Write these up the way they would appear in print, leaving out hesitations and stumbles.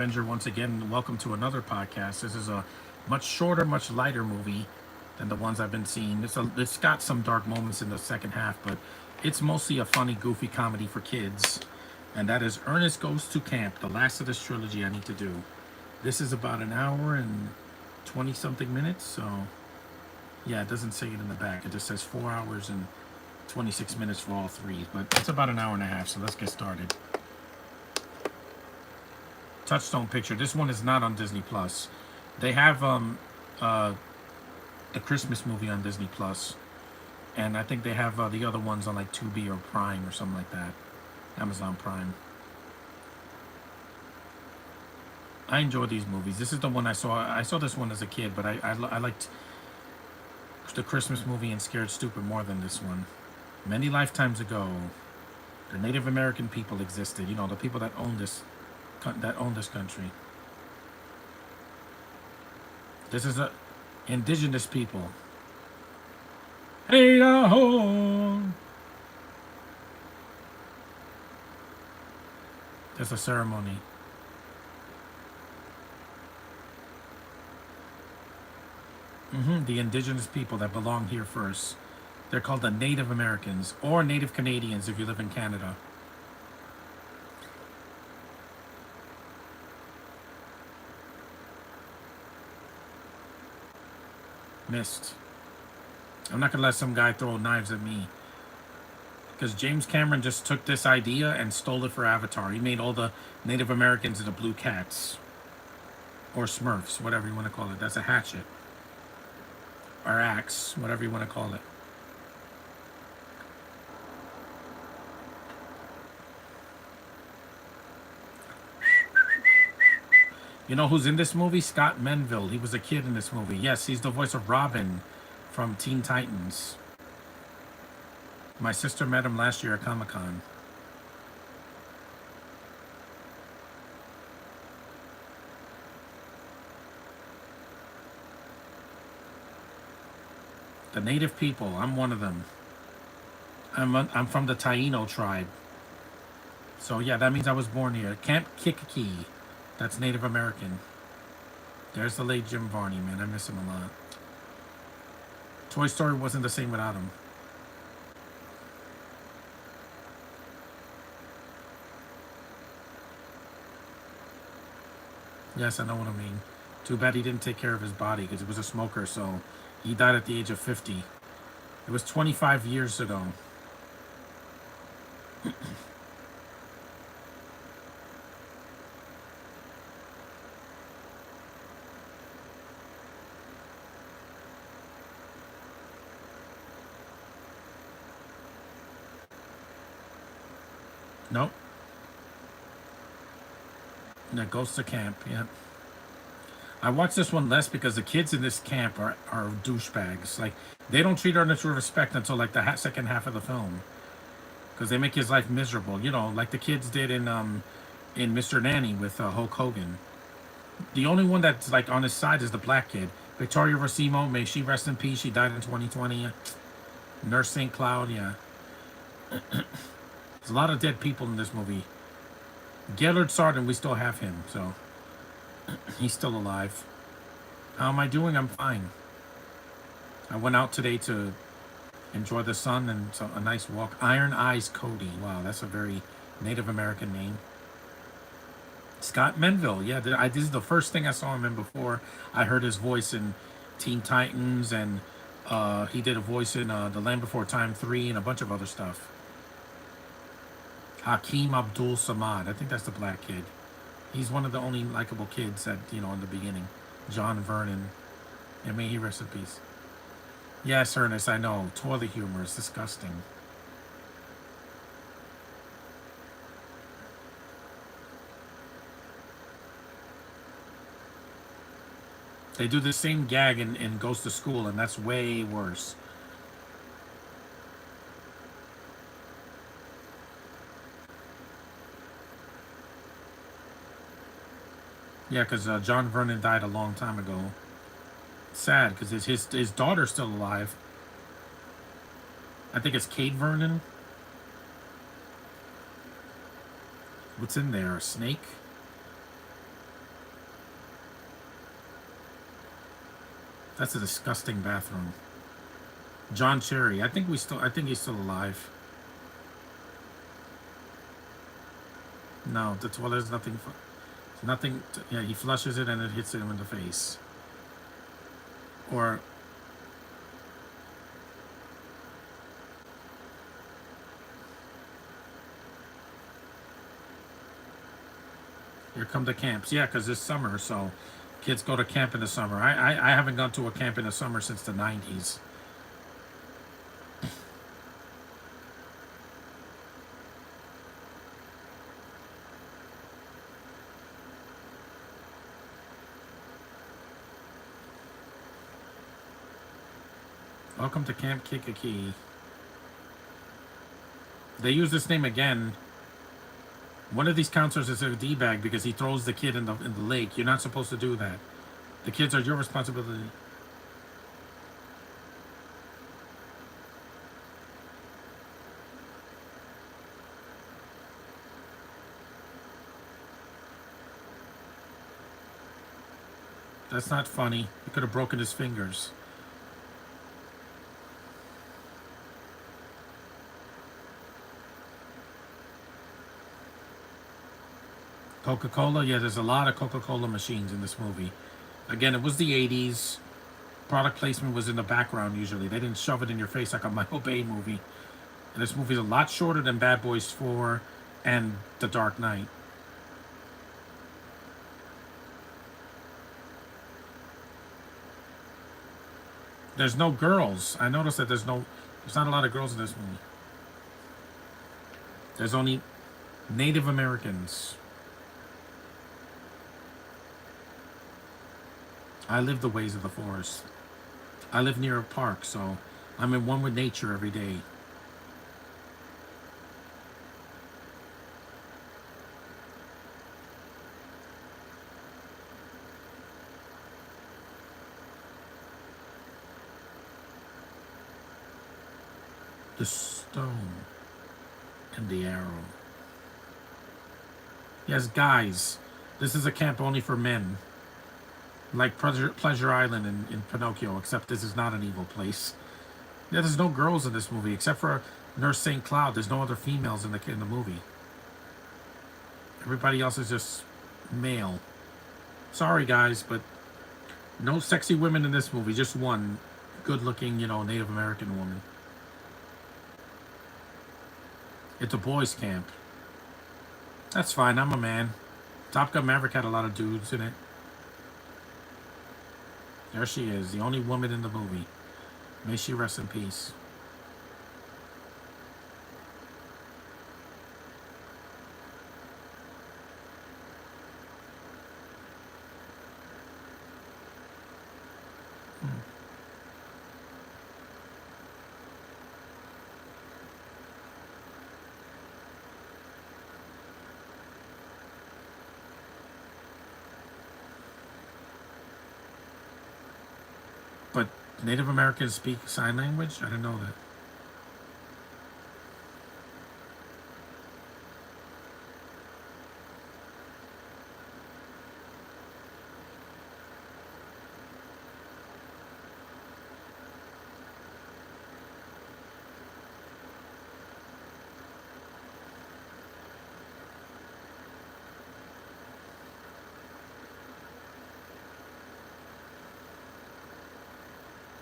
Avenger once again. Welcome to another podcast. This is a much shorter, much lighter movie than the ones I've been seeing. It's got some dark moments in the second half, but it's mostly a funny, goofy comedy for kids. And that is Ernest Goes to Camp, the last of this trilogy I need to do. This is about an hour and 20 something minutes, so yeah, it doesn't say it in the back. It just says 4 hours and 26 minutes for all three, but it's about an hour and a half, so let's get started. Touchstone picture. This one is not on Disney Plus. They have the Christmas movie on Disney Plus, and I think they have the other ones on like Tubi or Prime or something like that. Amazon Prime. I enjoy these movies. This is the one I saw. I saw this one as a kid, but I liked the Christmas movie and Scared Stupid more than this one. Many lifetimes ago, the Native American people existed. You know, the people that own this country. This is a indigenous people. Hey ho! There's a ceremony. The indigenous people that belong here first. They're called the Native Americans or Native Canadians if you live in Canada. Missed. I'm not gonna let some guy throw knives at me. Because James Cameron just took this idea and stole it for Avatar. He made all the Native Americans into blue cats. Or Smurfs, whatever you want to call it. That's a hatchet. Or axe, whatever you want to call it. You know who's in this movie? Scott Menville. He was a kid in this movie. Yes, he's the voice of Robin from Teen Titans. My sister met him last year at Comic-Con. The native people. I'm one of them. I'm from the Taino tribe. So yeah, that means I was born here. Camp Kikiki. That's Native American. There's the late Jim Varney, man. I miss him a lot. Toy Story wasn't the same without him. Yes, I know what I mean. Too bad he didn't take care of his body because he was a smoker, so he died at the age of 50. It was 25 years ago. Nope. That goes to camp, yeah. I watched this one less because the kids in this camp are douchebags. Like, they don't treat Ernest with respect until like the second half of the film. Because they make his life miserable. You know, like the kids did in Mr. Nanny with Hulk Hogan. The only one that's like on his side is the black kid. Victoria Rosimo, may she rest in peace. She died in 2020. Nurse St. Cloud, yeah. There's a lot of dead people in this movie. Gaylord Sarden, we still have him, so he's still alive. How am I doing? I'm fine. I went out today to enjoy the sun and a nice walk. Iron Eyes Cody. Wow, that's a very Native American name. Scott Menville. Yeah, this is the first thing I saw him in before. I heard his voice in Teen Titans, and he did a voice in The Land Before Time 3 and a bunch of other stuff. Hakeem Abdul Samad. I think that's the black kid. He's one of the only likable kids that, you know, in the beginning. John Vernon. And may he rest in peace. Yes, Ernest, I know. Toilet humor is disgusting. They do the same gag in Goes to School, and that's way worse. Yeah, because John Vernon died a long time ago. Sad, because his daughter's still alive. I think it's Kate Vernon. What's in there? A snake? That's a disgusting bathroom. John Cherry. I think he's still alive. No, that's well. There's nothing. Nothing. Yeah, he flushes it and it hits him in the face. Or here come the camps. Yeah, because it's summer, so kids go to camp in the summer. I haven't gone to a camp in the summer since the '90s. Welcome to Camp Kikaki. They use this name again. One of these counselors is a d-bag because he throws the kid in the lake. You're not supposed to do that. The kids are your responsibility. That's not funny. He could have broken his fingers. Coca-Cola, yeah, there's a lot of Coca-Cola machines in this movie. Again, it was the 80s. Product placement was in the background usually. They didn't shove it in your face like a Michael Bay movie. And this movie's a lot shorter than Bad Boys 4 and The Dark Knight. There's no girls. I noticed that there's not a lot of girls in this movie. There's only Native Americans. I live the ways of the forest. I live near a park, so I'm in one with nature every day. The stone and the arrow. Yes, guys, this is a camp only for men. Like Pleasure Island in Pinocchio, except this is not an evil place. Yeah, there's no girls in this movie except for Nurse St. Cloud. There's no other females in the movie. Everybody else is just male. Sorry, guys, but no sexy women in this movie. Just one good-looking, Native American woman. It's a boys' camp. That's fine. I'm a man. Top Gun Maverick had a lot of dudes in it. There she is, the only woman in the movie. May she rest in peace. But Native Americans speak sign language? I didn't know that.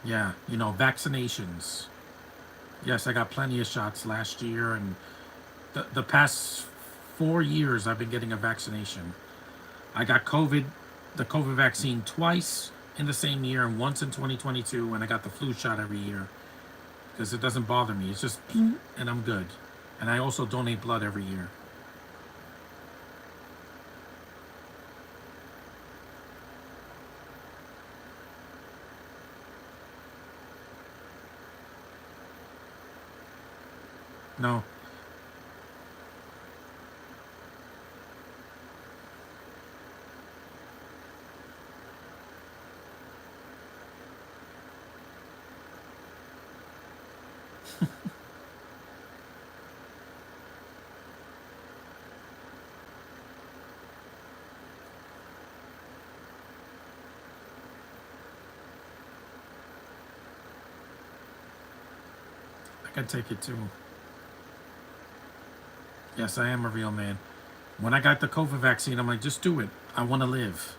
Yeah, vaccinations. Yes, I got plenty of shots last year, and the past 4 years I've been getting a vaccination. I got COVID, the COVID vaccine twice in the same year, and once in 2022, and I got the flu shot every year because it doesn't bother me. It's just, and I'm good. And I also donate blood every year. No, can take it too. Yes, I am a real man. When I got the COVID vaccine, I'm like, just do it. I want to live.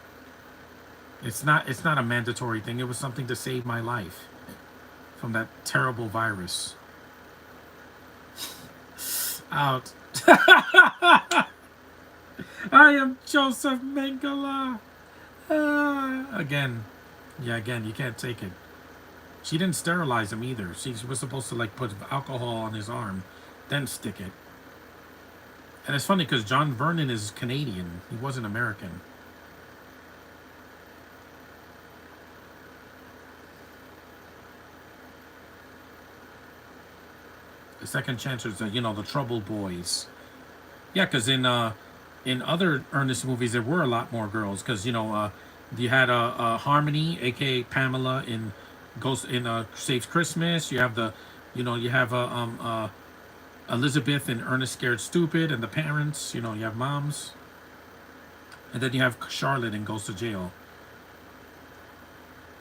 It's not a mandatory thing. It was something to save my life from that terrible virus. Out. I am Joseph Mengele. Again. Yeah, again, you can't take it. She didn't sterilize him either. She was supposed to like put alcohol on his arm, then stick it. And it's funny because John Vernon is Canadian. He wasn't American. The second chancers are, the Trouble Boys. Yeah, because in other Ernest movies there were a lot more girls. Because you had Harmony, aka Pamela, in Ghost in Saves Christmas. You have Elizabeth in Ernest Scared Stupid, and the parents. You have moms, and then you have Charlotte in Goes to Jail.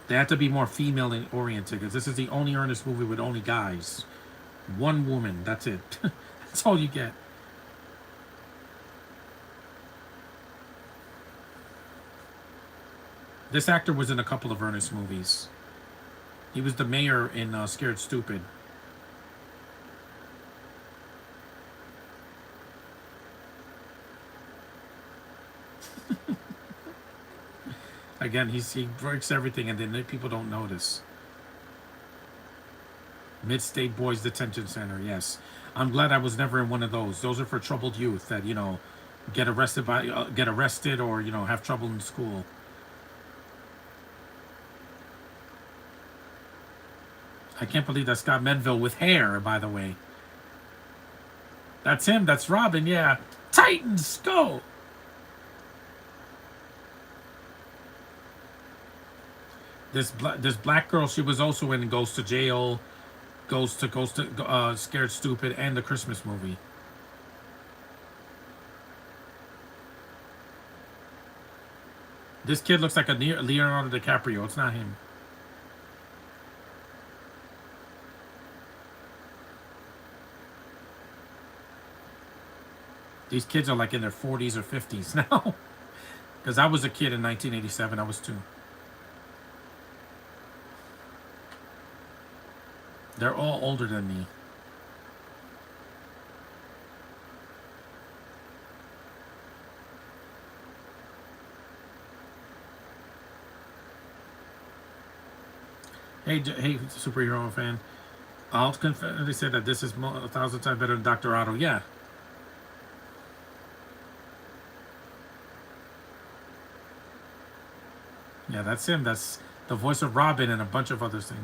They have to be more female oriented because this is the only Ernest movie with only guys. One woman, that's it. That's all you get. This actor was in a couple of Ernest movies. He was the mayor in Scared Stupid. Again, he breaks everything and then people don't notice. Mid-State Boys Detention Center, yes. I'm glad I was never in one of those. Those are for troubled youth that, get arrested or, have trouble in school. I can't believe that's Scott Menville with hair, by the way. That's him, that's Robin, yeah. Titans, go! This black girl, she was also in Goes to Jail, Goes to Scared Stupid, and the Christmas movie. This kid looks like a Leonardo DiCaprio. It's not him. These kids are like in their 40s or 50s now. Because I was a kid in 1987. I was 2. They're all older than me. Hey, superhero fan. I'll confidently say that this is 1,000 times better than Dr. Otto. Yeah. Yeah, that's him. That's the voice of Robin and a bunch of other things.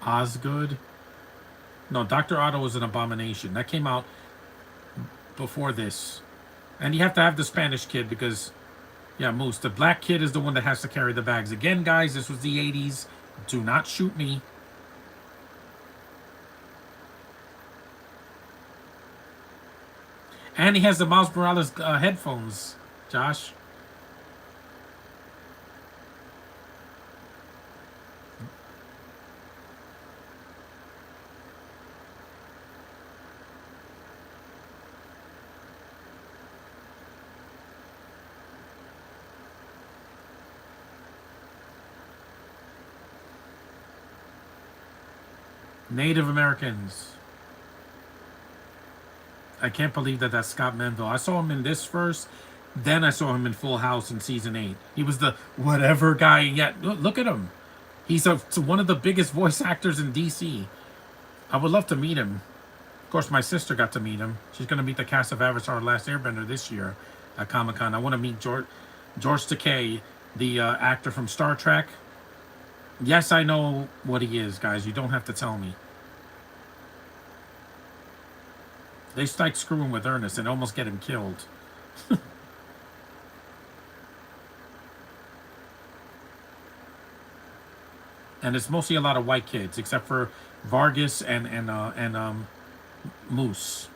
Osgood. No, Dr. Otto was an abomination. That came out before this. And you have to have the Spanish kid because, yeah, Moose, the black kid is the one that has to carry the bags. Again, guys, this was the 80s. Do not shoot me. And he has the Miles Morales headphones, Josh. Native Americans. I can't believe that that's Scott Menville. I saw him in this first, then I saw him in Full House in season 8. He was the whatever guy. Yeah, look at him. He's one of the biggest voice actors in DC. I would love to meet him. Of course, my sister got to meet him. She's going to meet the cast of Avatar: Last Airbender this year at Comic-Con. I want to meet George Takei, the actor from Star Trek. Yes, I know what he is, guys. You don't have to tell me. They start screwing with Ernest and almost get him killed. And it's mostly a lot of white kids, except for Vargas and Moose.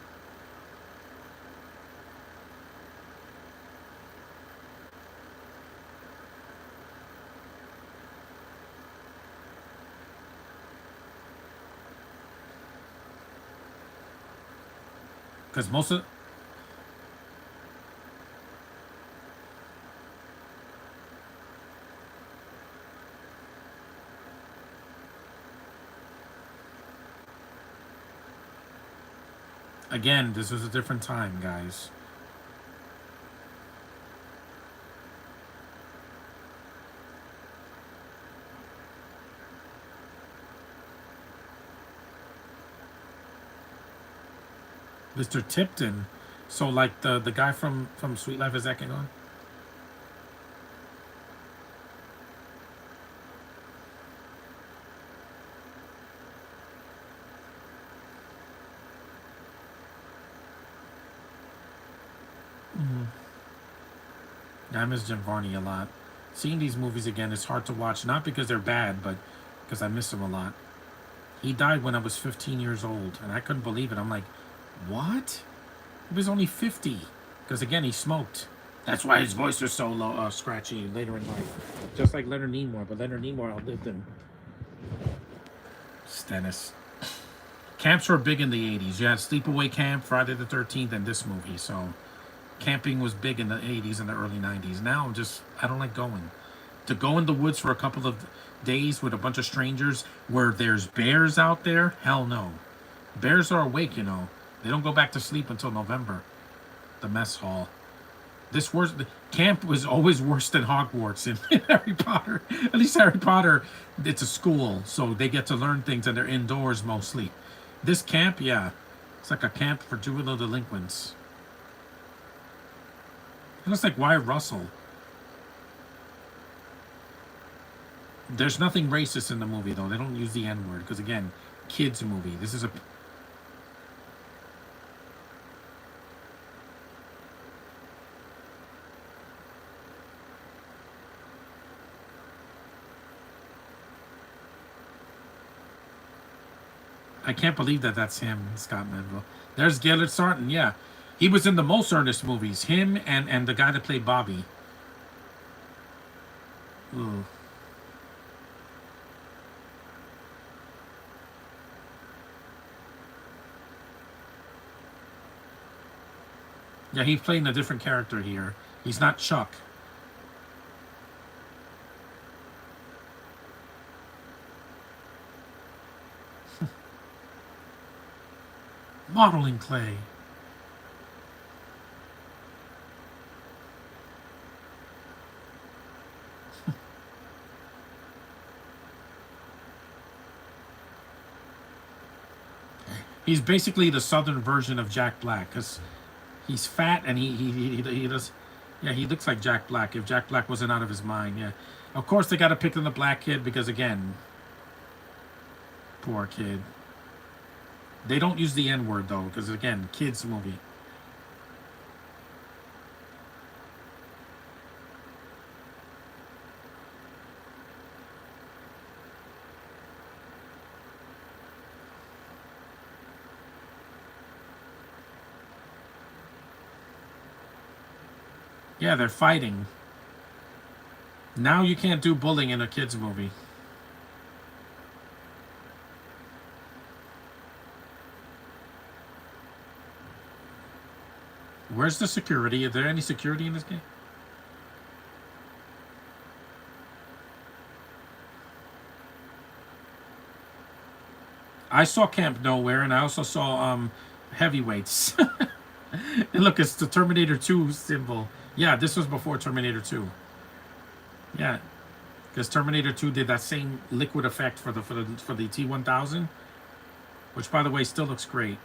because most of again, this was a different time, guys. Mr. Tipton. So like the guy from Sweet Life, is that going? I miss Jim Varney a lot. Seeing these movies again is hard to watch, not because they're bad, but because I miss him a lot. He died when I was 15 years old, and I couldn't believe it. I'm like, what? He was only 50. Because again, he smoked. That's why his voice was so low, scratchy later in life. Just like Leonard Nimoy, but Leonard Nimoy outlived him. Stennis. Camps were big in the 80s. You had Sleepaway Camp, Friday the 13th, and this movie. So camping was big in the 80s and the early 90s. Now I don't like going. To go in the woods for a couple of days with a bunch of strangers where there's bears out there, hell no. Bears are awake, you know. They don't go back to sleep until November. The mess hall. This worse camp was always worse than Hogwarts in Harry Potter. At least Harry Potter, it's a school, so they get to learn things and they're indoors mostly. This camp, yeah, it's like a camp for juvenile delinquents. It looks like Wyatt Russell. There's nothing racist in the movie though. They don't use the N word because again, kids movie. This is a I can't believe that that's him, Scott Menville. There's Gaylord Sarton, yeah. He was in the most Ernest movies. Him and the guy that played Bobby. Ooh. Yeah, he's playing a different character here. He's not Chuck. Modeling clay. He's basically the southern version of Jack Black because he's fat and he does. Yeah, he looks like Jack Black if Jack Black wasn't out of his mind. Yeah, of course they got to pick on the black kid because again, poor kid. They don't use the N word though because again, kids movie. Yeah, they're fighting. Now you can't do bullying in a kids movie. Where's the security? Is there any security in this game? I saw Camp Nowhere, and I also saw Heavyweights. And look, it's the Terminator 2 symbol. Yeah, this was before Terminator 2. Yeah, because Terminator 2 did that same liquid effect for the T1000, which by the way still looks great.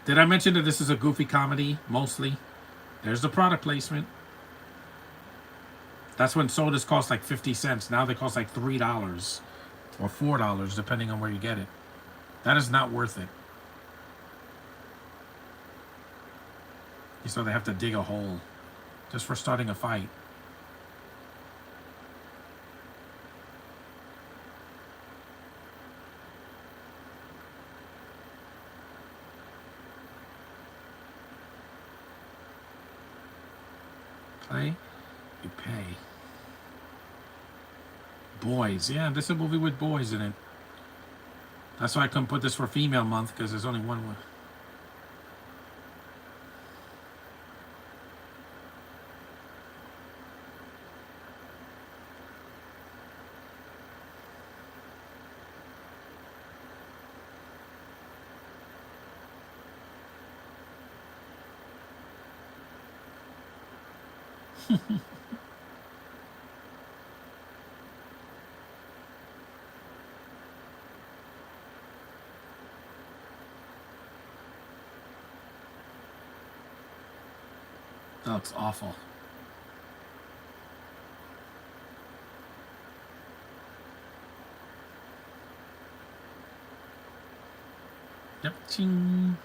Did I mention that this is a goofy comedy mostly? There's the product placement. That's when sodas cost like 50 cents. Now they cost like $3 or $4 depending on where you get it. That is not worth it. So they have to dig a hole just for starting a fight. Play, you pay. Boys, yeah, this is a movie with boys in it. That's why I couldn't put this for female month because there's only one. That looks awful. Yep. Ching.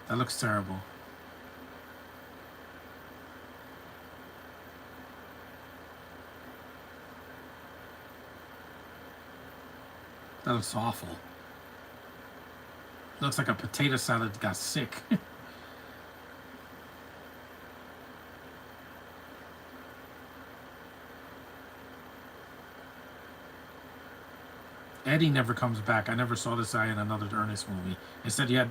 That looks terrible. That looks awful. Looks like a potato salad got sick. Eddie never comes back. I never saw this guy in another Ernest movie. Instead, he had.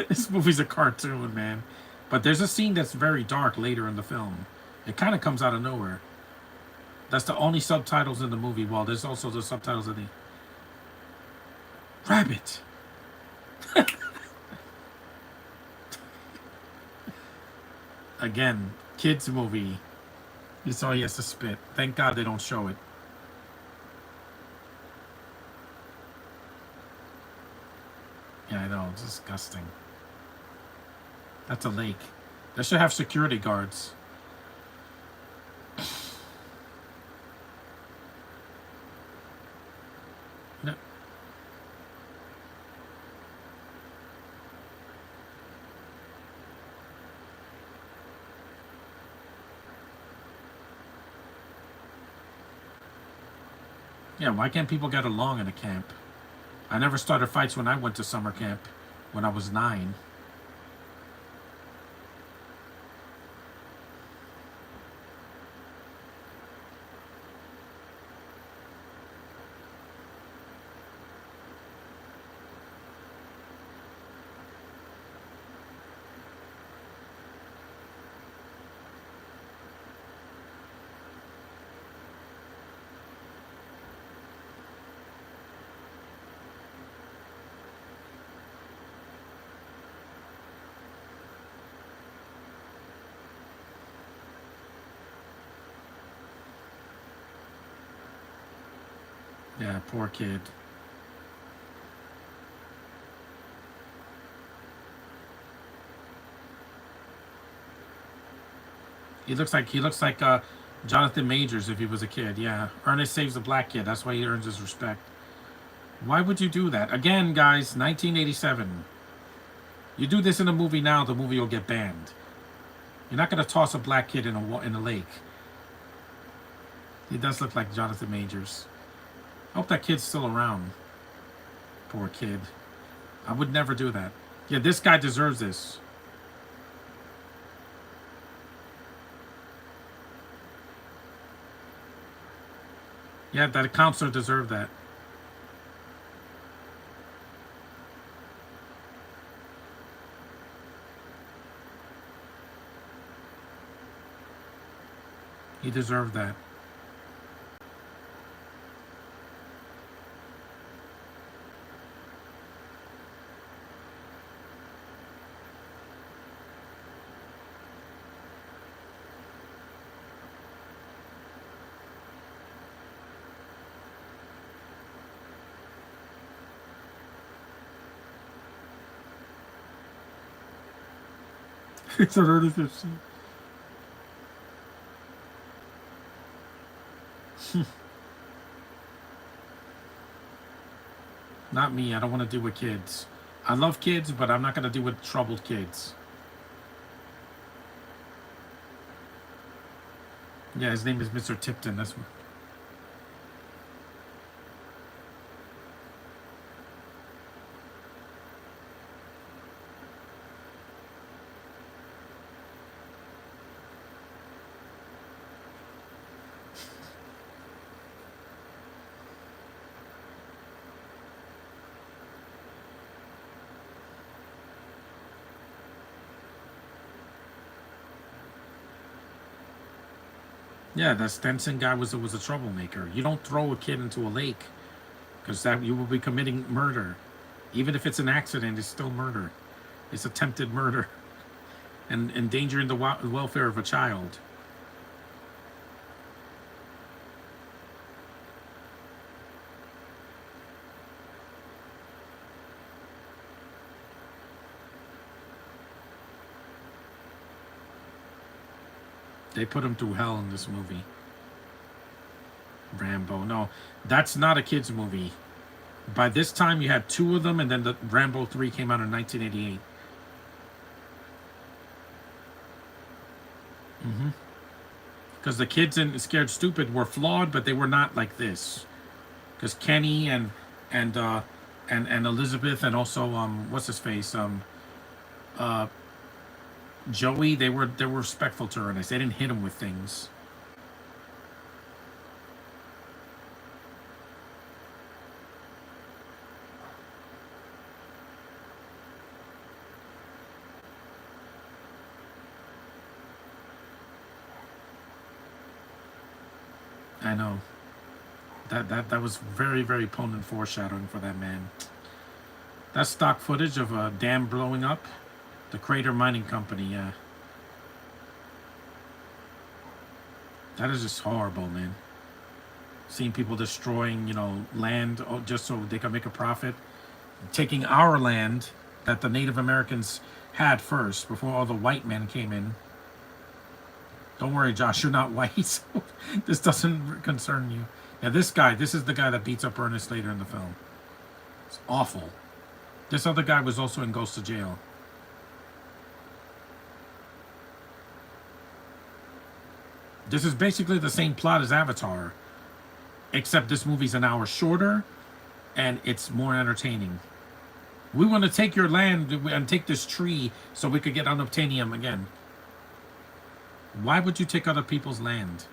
This movie's a cartoon, man. But there's a scene that's very dark later in the film. It kind of comes out of nowhere. That's the only subtitles in the movie. Well, there's also the subtitles in the. Rabbit! Again, kids movie. That's all he has to spit. Thank God they don't show it. Yeah, I know. It's disgusting. That's a lake. They should have security guards. No. Yeah, why can't people get along in a camp? I never started fights when I went to summer camp when I was 9. Yeah, poor kid. He looks like Jonathan Majors if he was a kid. Yeah, Ernest saves the black kid. That's why he earns his respect. Why would you do that? Again, guys, 1987. You do this in a movie now, the movie will get banned. You're not gonna toss a black kid in a lake. He does look like Jonathan Majors. I hope that kid's still around. Poor kid. I would never do that. Yeah, this guy deserves this. Yeah, that counselor deserved that. He deserved that. It's an Ernest 15. Not me. I don't want to do with kids. I love kids, but I'm not going to do with troubled kids. Yeah, his name is Mr. Tipton. That's yeah. That Stenson guy was a troublemaker. You don't throw a kid into a lake because that you will be committing murder. Even if it's an accident, it's still murder. It's attempted murder and endangering the welfare of a child. They put him through hell in this movie. Rambo. No, that's not a kids movie. By this time, you had two of them, and then the Rambo 3 came out in 1988. Because the kids in Scared Stupid were flawed, but they were not like this. Because Kenny and and Elizabeth and also what's his face uh Joey, they were respectful to Ernest. They didn't hit him with things. I know that was very very potent foreshadowing for that man. That's stock footage of a dam blowing up, the Crater Mining Company. Yeah, that is just horrible, man. Seeing people destroying, land just so they can make a profit, taking our land that the Native Americans had first before all the white men came in. Don't worry, Josh, you're not white, so this doesn't concern you. Yeah, this is the guy that beats up Ernest later in the film. It's awful. This other guy was also in Goes to Jail. This is basically the same plot as Avatar, except this movie's an hour shorter and it's more entertaining. We want to take your land and take this tree so we could get unobtainium again. Why would you take other people's land?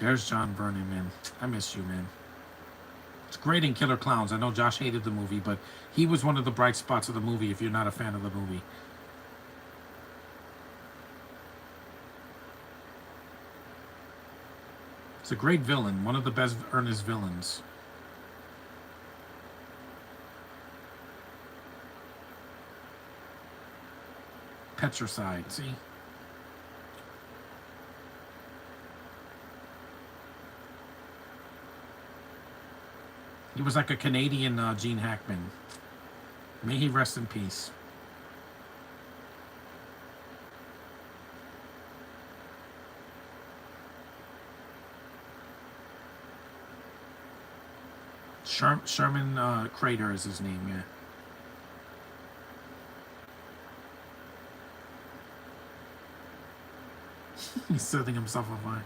There's John Vernon, man. I miss you, man. It's great in Killer Clowns. I know Josh hated the movie, but he was one of the bright spots of the movie if you're not a fan of the movie. It's a great villain. One of the best Ernest villains. Petricide, see? He was like a Canadian Gene Hackman. May he rest in peace. Sherman Crater is his name, yeah. He's setting himself on fire.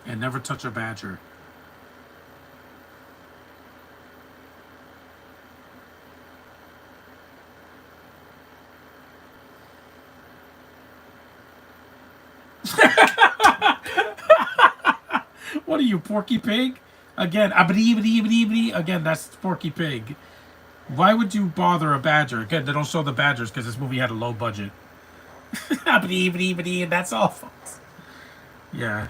And never touch a badger. What are you, Porky Pig? Again, again, that's Porky Pig. Why would you bother a badger? Again, they don't show the badgers because this movie had a low budget. That's all, folks. Yeah.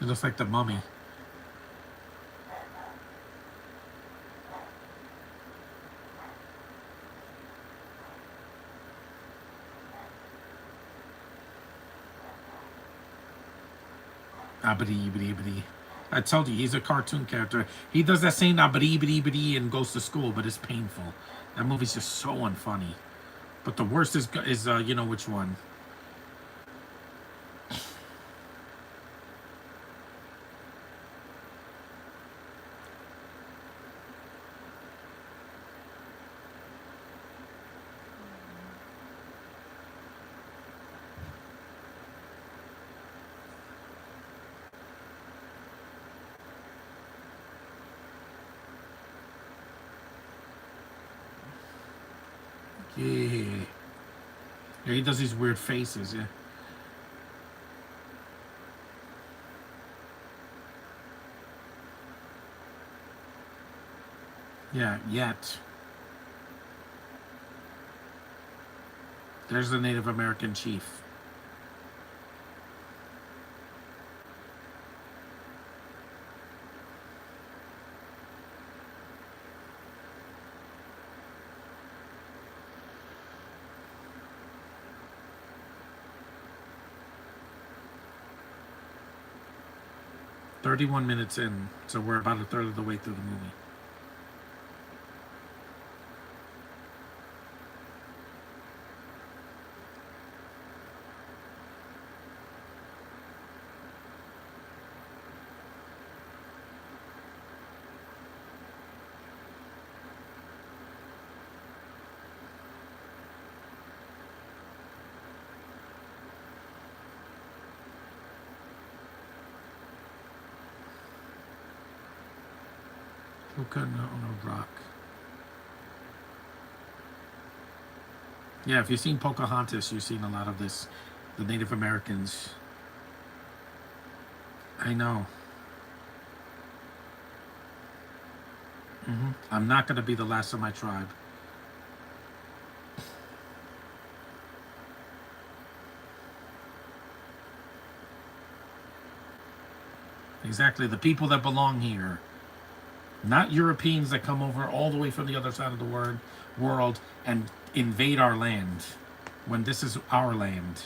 It looks like the mummy. Abidi. I told you, he's a cartoon character. He does that same abidi and goes to school, but it's painful. That movie's just so unfunny. But the worst is you know which one. Yeah. Yeah, he does these weird faces, yeah. Yeah, yet. There's the Native American chief. 31 minutes in, so we're about a third of the way through the movie. Who couldn't own a rock? Yeah, if you've seen Pocahontas, you've seen a lot of this. The Native Americans. I know. I'm not going to be the last of my tribe. Exactly. The people that belong here. Not Europeans that come over all the way from the other side of the world and invade our land when this is our land.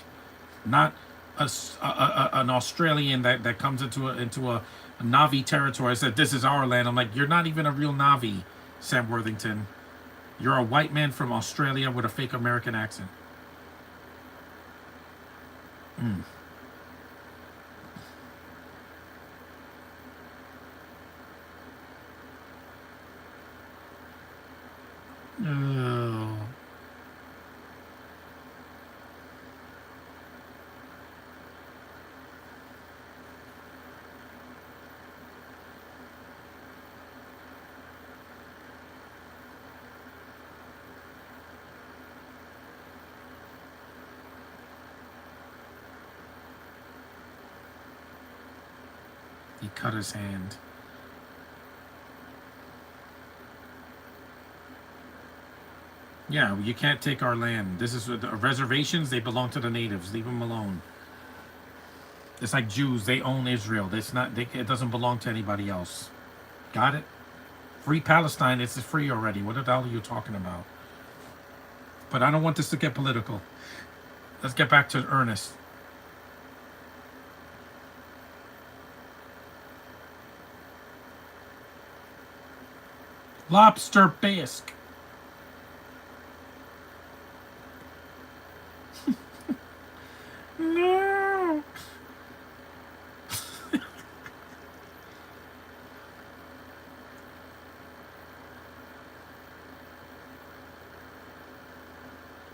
Not an Australian that comes into a Navi territory and said, this is our land. I'm like, you're not even a real Navi, Sam Worthington. You're a white man from Australia with a fake American accent. Oh, he cut his hand. Yeah, you can't take our land. This is the reservations. They belong to the natives. Leave them alone. It's like Jews. They own Israel. It's not. It doesn't belong to anybody else. Got it? Free Palestine. It's free already. What the hell are you talking about? But I don't want this to get political. Let's get back to Ernest. Lobster bisque. No.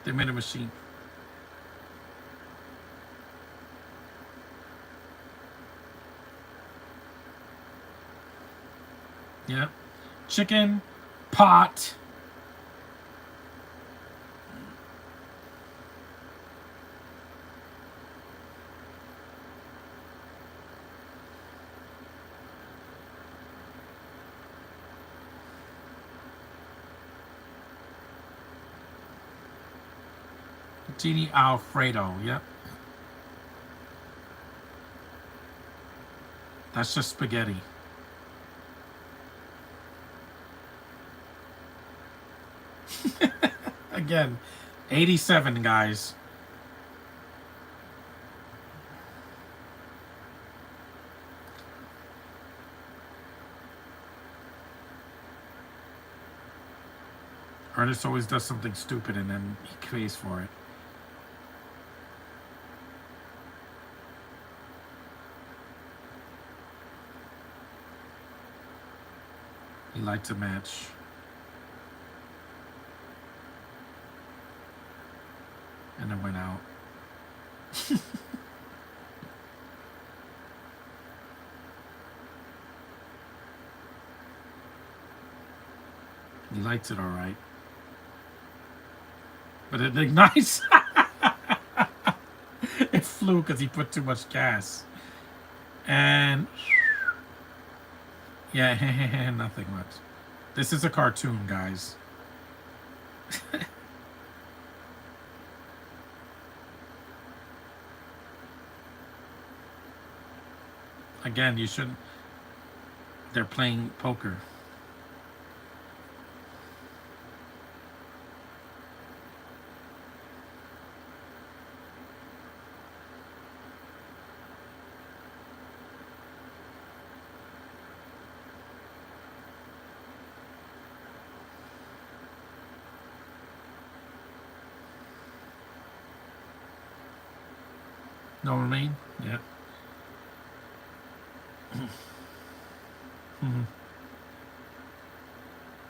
They made a machine. Yeah. Chicken pot. Genie Alfredo. Yep. That's just spaghetti. Again, 87, guys. Ernest always does something stupid and then he pays for it. He lights a match. And it went out. He lights it all right. but it ignites. It flew because he put too much gas. And yeah, nothing much. This is a cartoon, guys. Again, you shouldn't. They're playing poker. Know what I mean? Yeah. Mhm.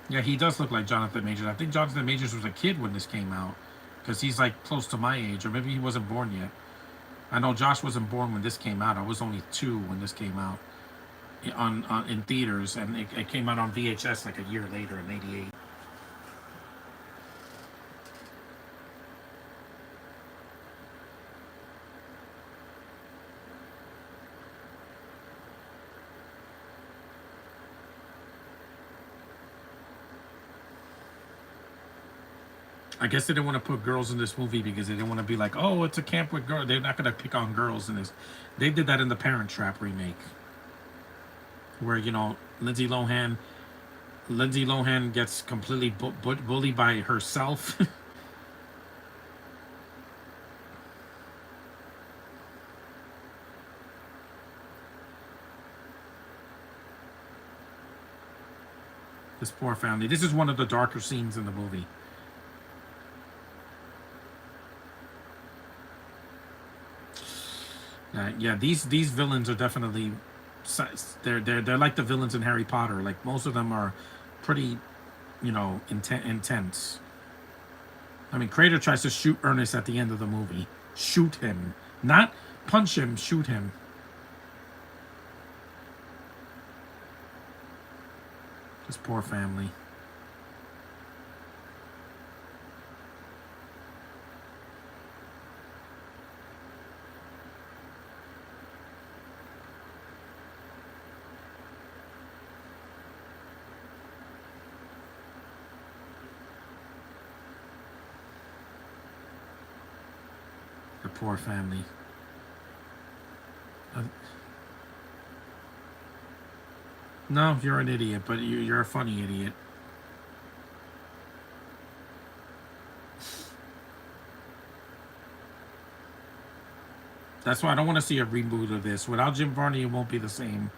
Yeah, he does look like Jonathan Majors. I think Jonathan Majors was a kid when this came out, because he's like close to my age, or maybe he wasn't born yet. I know Josh wasn't born when this came out. I was only 2 when this came out on in theaters, and it came out on VHS like a year later in '88. I guess they didn't want to put girls in this movie because they didn't want to be like, oh, it's a camp with girls. They're not going to pick on girls in this. They did that in the Parent Trap remake, where Lindsay Lohan gets completely bullied by herself. This poor family. This is one of the darker scenes in the movie. Yeah, these villains are definitely they're like the villains in Harry Potter. Like most of them are pretty, intense. I mean, Crater tries to shoot Ernest at the end of the movie. Shoot him, not punch him. Shoot him. This poor family. The poor family. Uh, no, you're an idiot, but you're a funny idiot. That's why I don't want to see a reboot of this. Without Jim Varney, it won't be the same.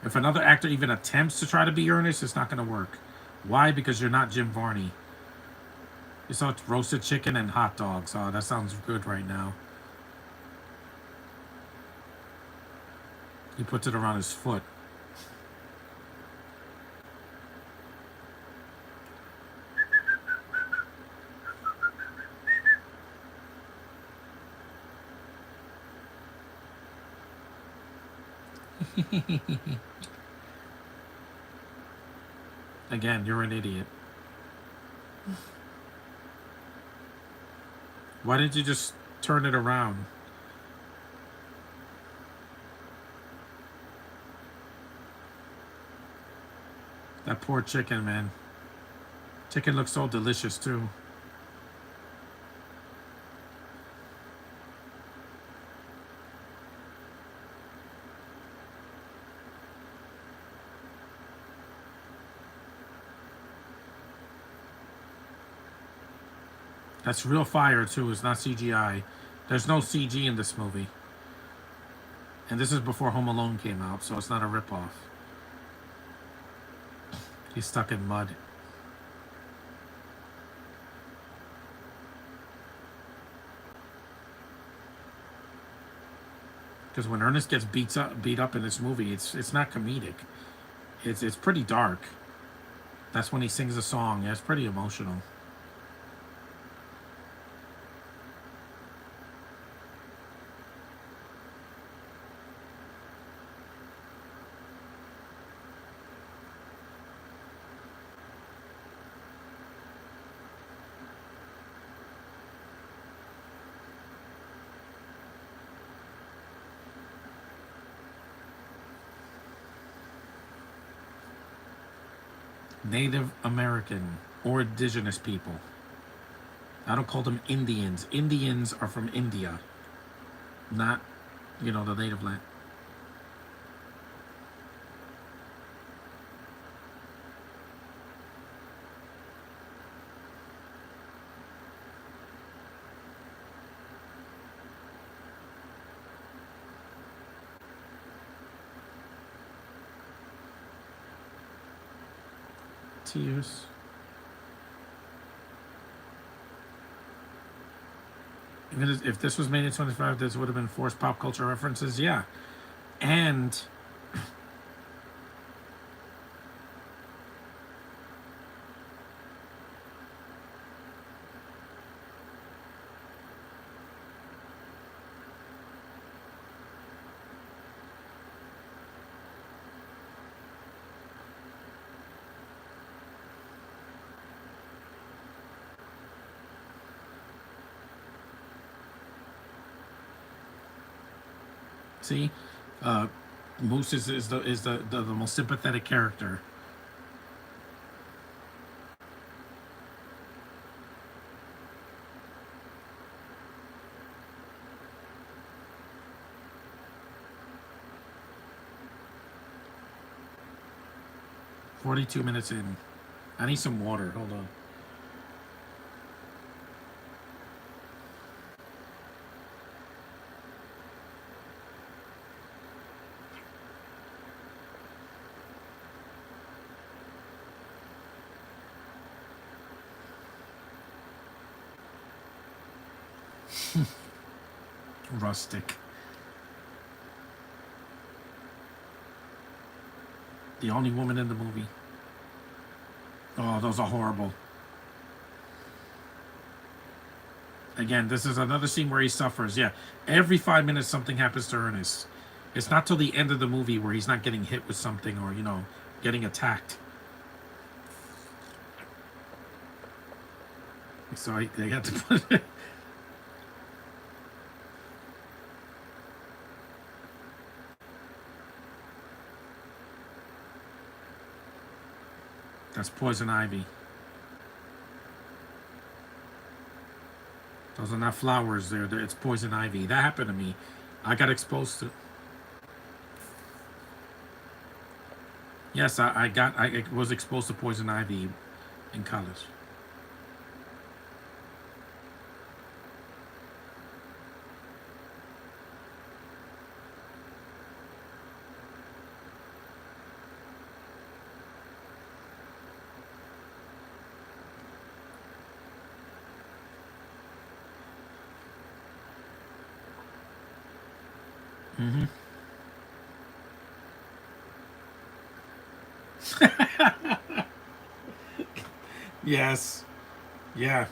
If another actor even attempts to try to be Ernest, it's not going to work. Why? Because you're not Jim Varney. You saw roasted chicken and hot dogs. Oh, that sounds good right now. He puts it around his foot. Again, you're an idiot. Why didn't you just turn it around? That poor chicken, man. Chicken looks so delicious, too. That's real fire, too. It's not CGI. There's no CG in this movie. And this is before Home Alone came out, so it's not a ripoff. He's stuck in mud. Because when Ernest gets beat up in this movie, it's not comedic. It's pretty dark. That's when he sings a song. Yeah, it's pretty emotional. Native American or indigenous people. I don't call them Indians. Indians are from India, not, the native land. Tears. If this was made in 25, this would have been forced pop culture references. Yeah. And 'See, uh, Moose is the most sympathetic character. 42 minutes in. I need some water. Hold on. Rustic. The only woman in the movie. Oh, those are horrible. Again, this is another scene where he suffers. Yeah, every 5 minutes something happens to Ernest. It's not till the end of the movie where he's not getting hit with something or getting attacked. So they had to put it. That's poison ivy. Those are not flowers. It's poison ivy. That happened to me. I got exposed to. Yes, I was exposed to poison ivy in college. Hmm. Yes. Yeah.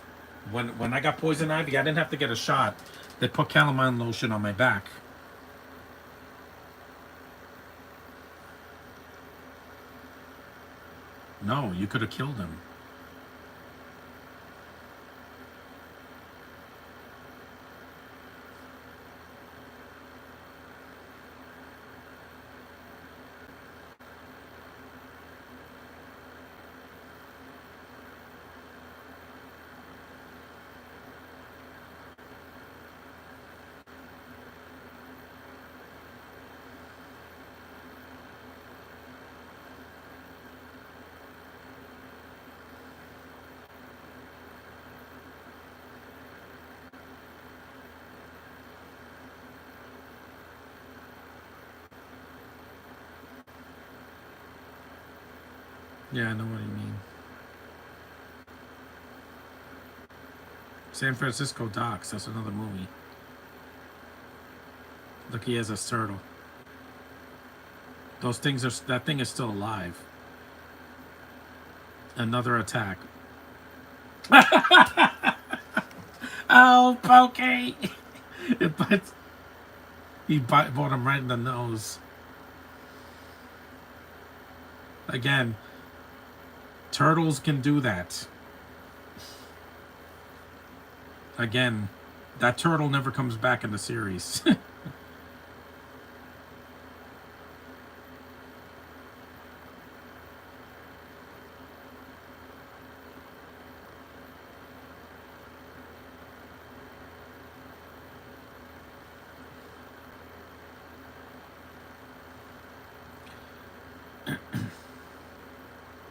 When I got poison ivy, I didn't have to get a shot. They put calamine lotion on my back. No, you could have killed him. Yeah, I know what you mean. San Francisco Docks. That's another movie. Look, he has a turtle. Those things are. That thing is still alive. Another attack. Oh, Pokey! But bought him right in the nose. Again, turtles can do that. Again, that turtle never comes back in the series.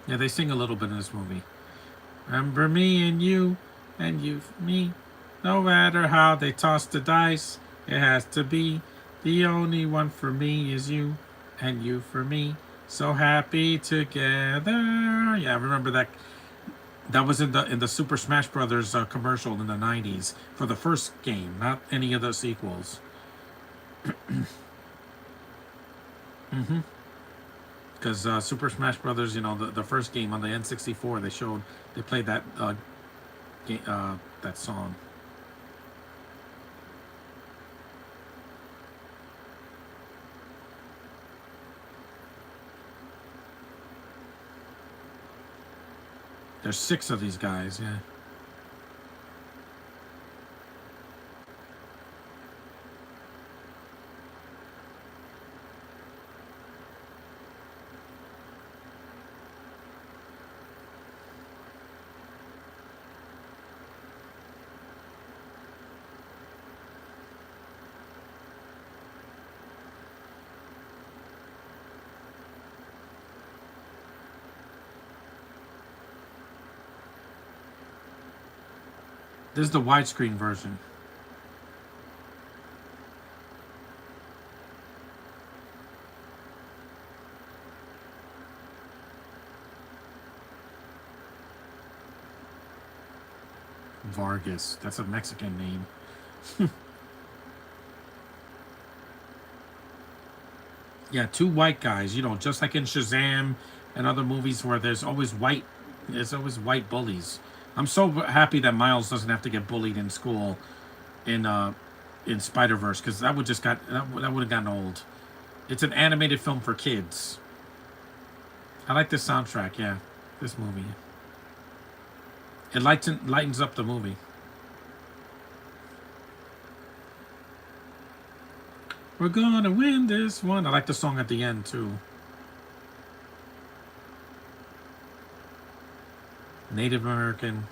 Yeah, they sing a little bit in this movie. Remember me and you for me. No matter how they toss the dice, it has to be. The only one for me is you, and you for me. So happy together. Yeah, I remember that. That was in the Super Smash Brothers commercial in the '90s for the first game, not any of the sequels. Because Super Smash Brothers, the first game on the N64, they played that song. There's six of these guys. Yeah. This is the widescreen version. Vargas. That's a Mexican name. Yeah, two white guys. Just like in Shazam and other movies where there's always white bullies. I'm so happy that Miles doesn't have to get bullied in school in uh in Spider Verse because that would have gotten old. It's an animated film for kids. I like this soundtrack. Yeah, this movie. It lightens up the movie. We're gonna win this one. I like the song at the end too. Native American.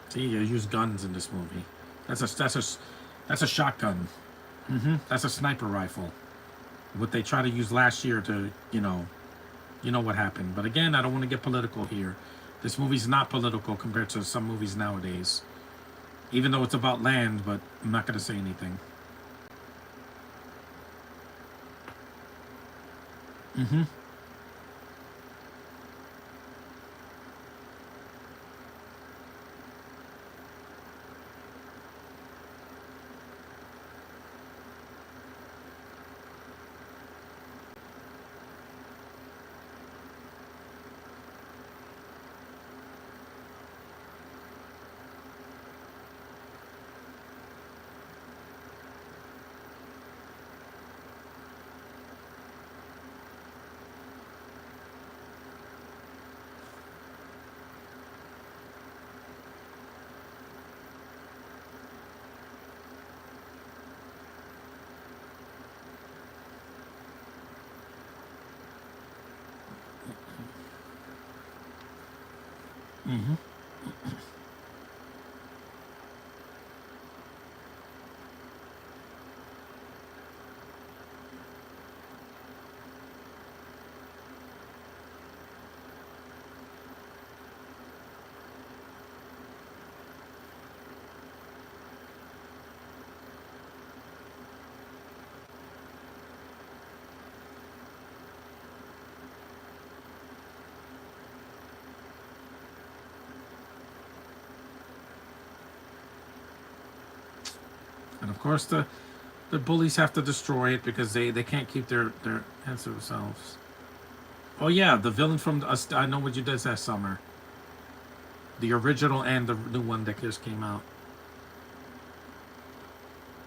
See, you use guns in this movie. That's a shotgun. That's a sniper rifle. What they tried to use last year to, you know what happened. But again, I don't want to get political here. This movie's not political compared to some movies nowadays. Even though it's about land, but I'm not going to say anything. Mm-hmm. Mm-hmm. And of course, the bullies have to destroy it because they can't keep their hands to themselves. Oh yeah, the villain from I Know What You Did That Summer, the original and the new one that just came out.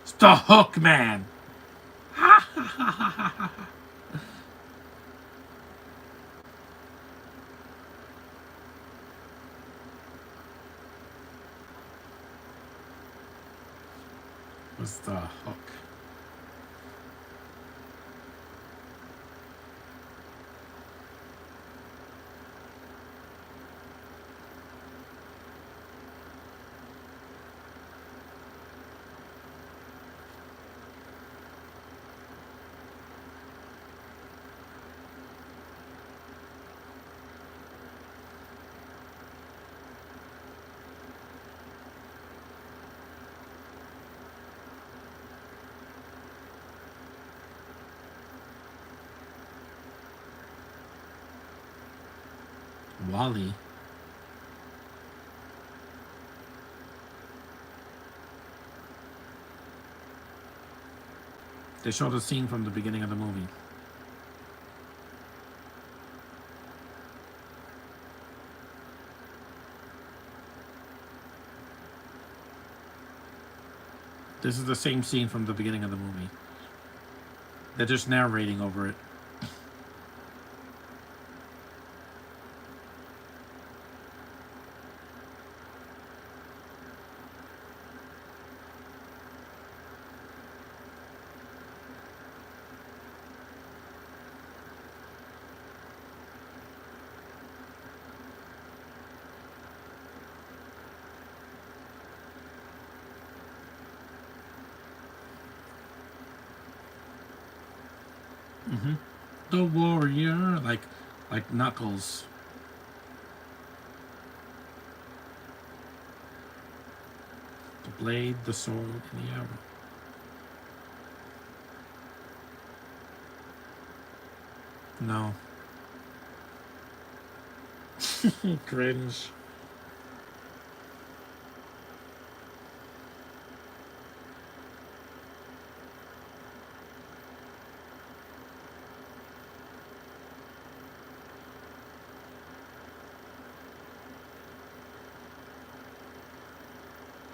It's the Hook Man. was the hook. Wally. They showed a scene from the beginning of the movie. This is the same scene from the beginning of the movie. They're just narrating over it. Mm-hmm. The warrior, like Knuckles. The blade, the sword, and the arrow. No. Cringe.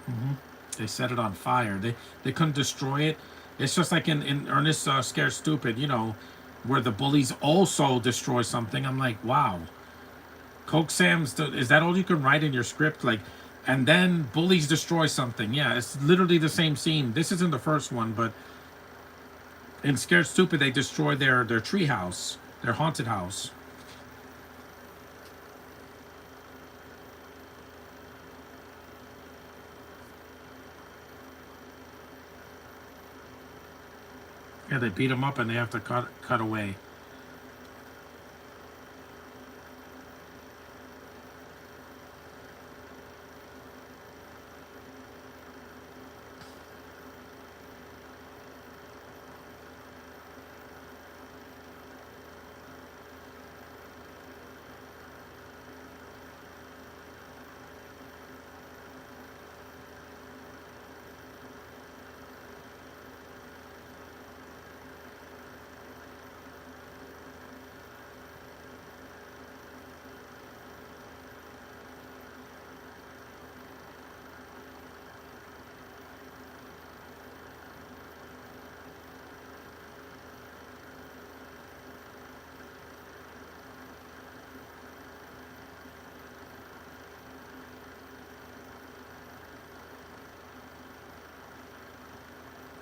Mm-hmm. They set it on fire. They couldn't destroy it. It's just like in Ernest Scared Stupid, where the bullies also destroy something. I'm like, wow. Coke Sam's, is that all you can write in your script? Like, and then bullies destroy something. Yeah, it's literally the same scene. This isn't the first one, but in Scared Stupid, they destroy their tree house, their haunted house. Yeah, they beat them up and they have to cut away.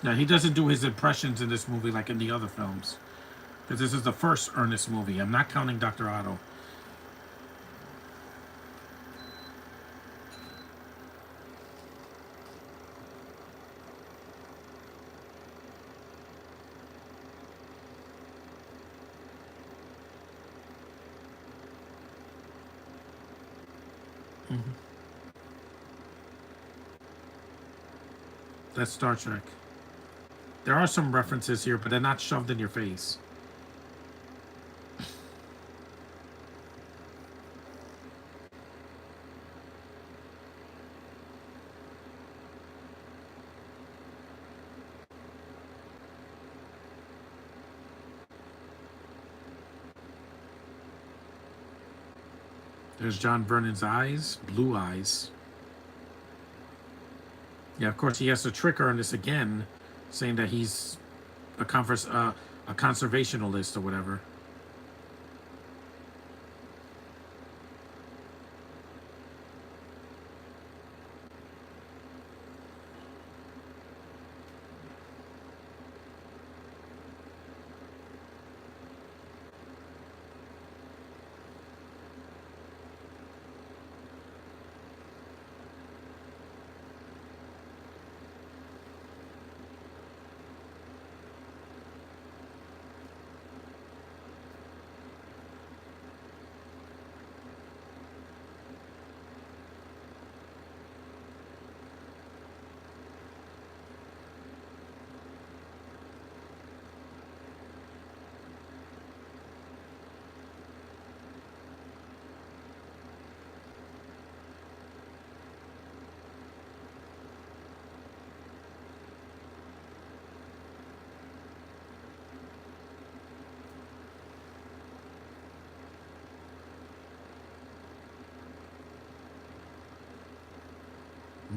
Yeah, he doesn't do his impressions in this movie like in the other films. Because this is the first Ernest movie. I'm not counting Dr. Otto. Mm-hmm. That's Star Trek. There are some references here, but they're not shoved in your face. There's John Vernon's eyes, blue eyes. Yeah, of course he has to trick Ernest again, saying that he's a conservationalist or whatever.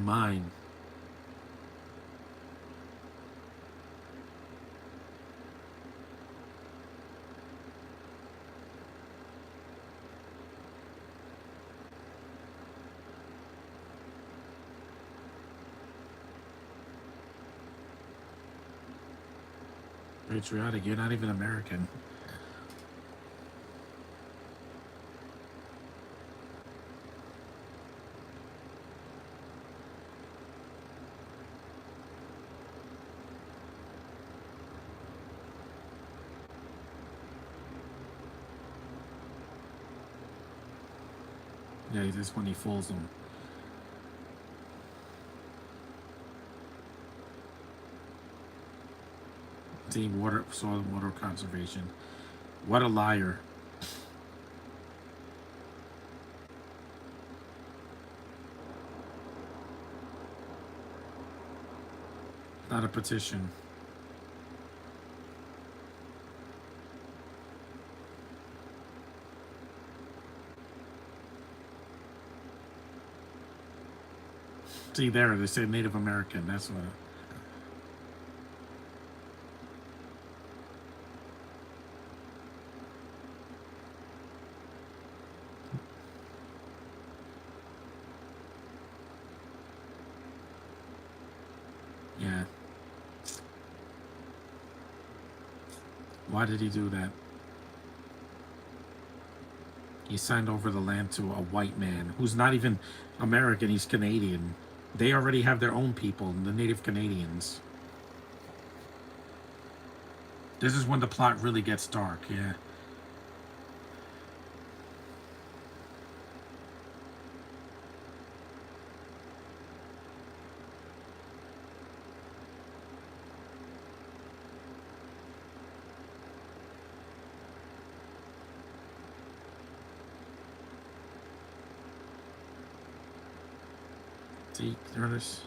mine. Patriotic, you're not even American. Yeah, this when he fools them. See, soil and water conservation. What a liar. Not a petition. See there, they say Native American. That's what. Yeah. Why did he do that? He signed over the land to a white man who's not even American. He's Canadian. They already have their own people, the Native Canadians. This is when the plot really gets dark. Yeah. See, Ernest.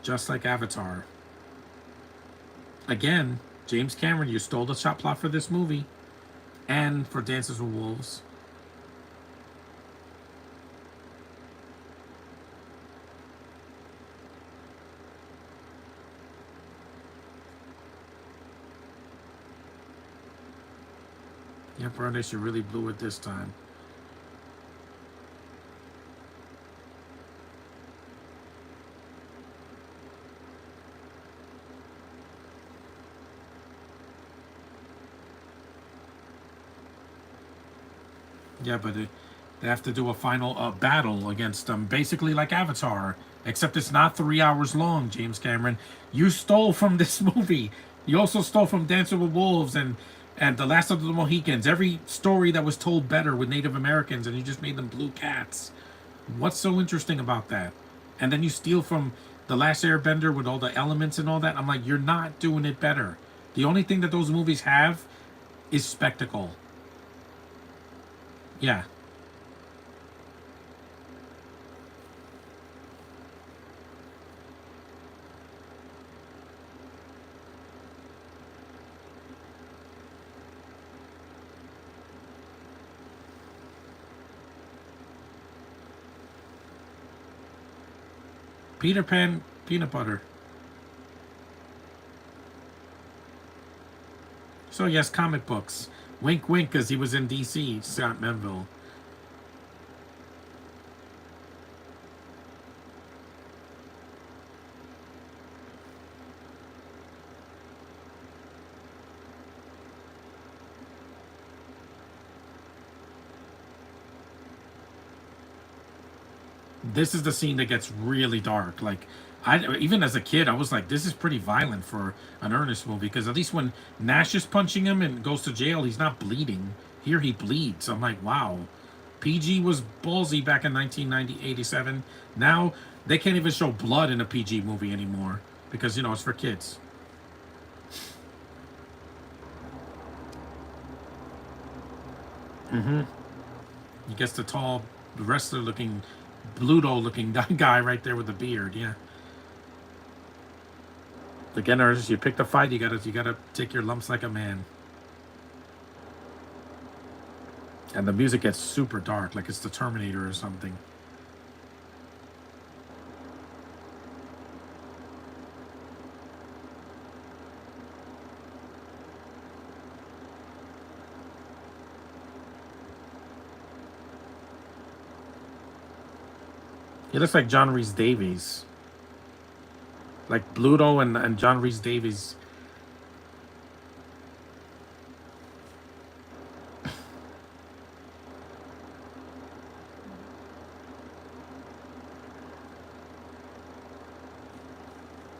Just like Avatar. Again, James Cameron, you stole the shot plot for this movie and for Dances with Wolves. Yep, Ernest, you really blew it this time. Yeah, but they have to do a final battle against them, basically like Avatar, except it's not 3 hours long. James Cameron, you stole from this movie. You also stole from Dancer with Wolves and The Last of the Mohicans. Every story that was told better with Native Americans, and you just made them blue cats. What's so interesting about that? And then you steal from The Last Airbender with all the elements and all that. I'm like, you're not doing it better. The only thing that those movies have is spectacle. Yeah. Peter Pan peanut butter. So yes, comic books. Wink, wink, because he was in DC. Scott Menville. This is the scene that gets really dark. Like, I even as a kid, I was like, this is pretty violent for an Ernest movie because at least when Nash is punching him and goes to jail, he's not bleeding. Here he bleeds. I'm like, wow. PG was ballsy back in 1987. Now they can't even show blood in a PG movie anymore because it's for kids. He gets the tall wrestler looking Bluto looking guy right there with the beard. Yeah. Again, Ernest, you picked a fight. You gotta take your lumps like a man. And the music gets super dark, like it's the Terminator or something. He looks like John Rhys Davies. Like Bluto and John Rhys Davies.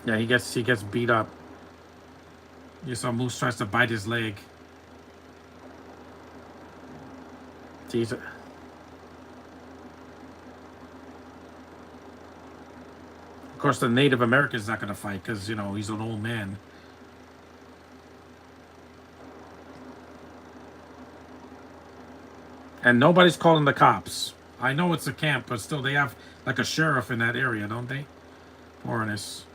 Yeah, he gets beat up. You saw Moose tries to bite his leg. Jeez. Of course, the Native American's not gonna fight because he's an old man. And nobody's calling the cops. I know it's a camp, but still, they have like a sheriff in that area, don't they? Poor Ernest.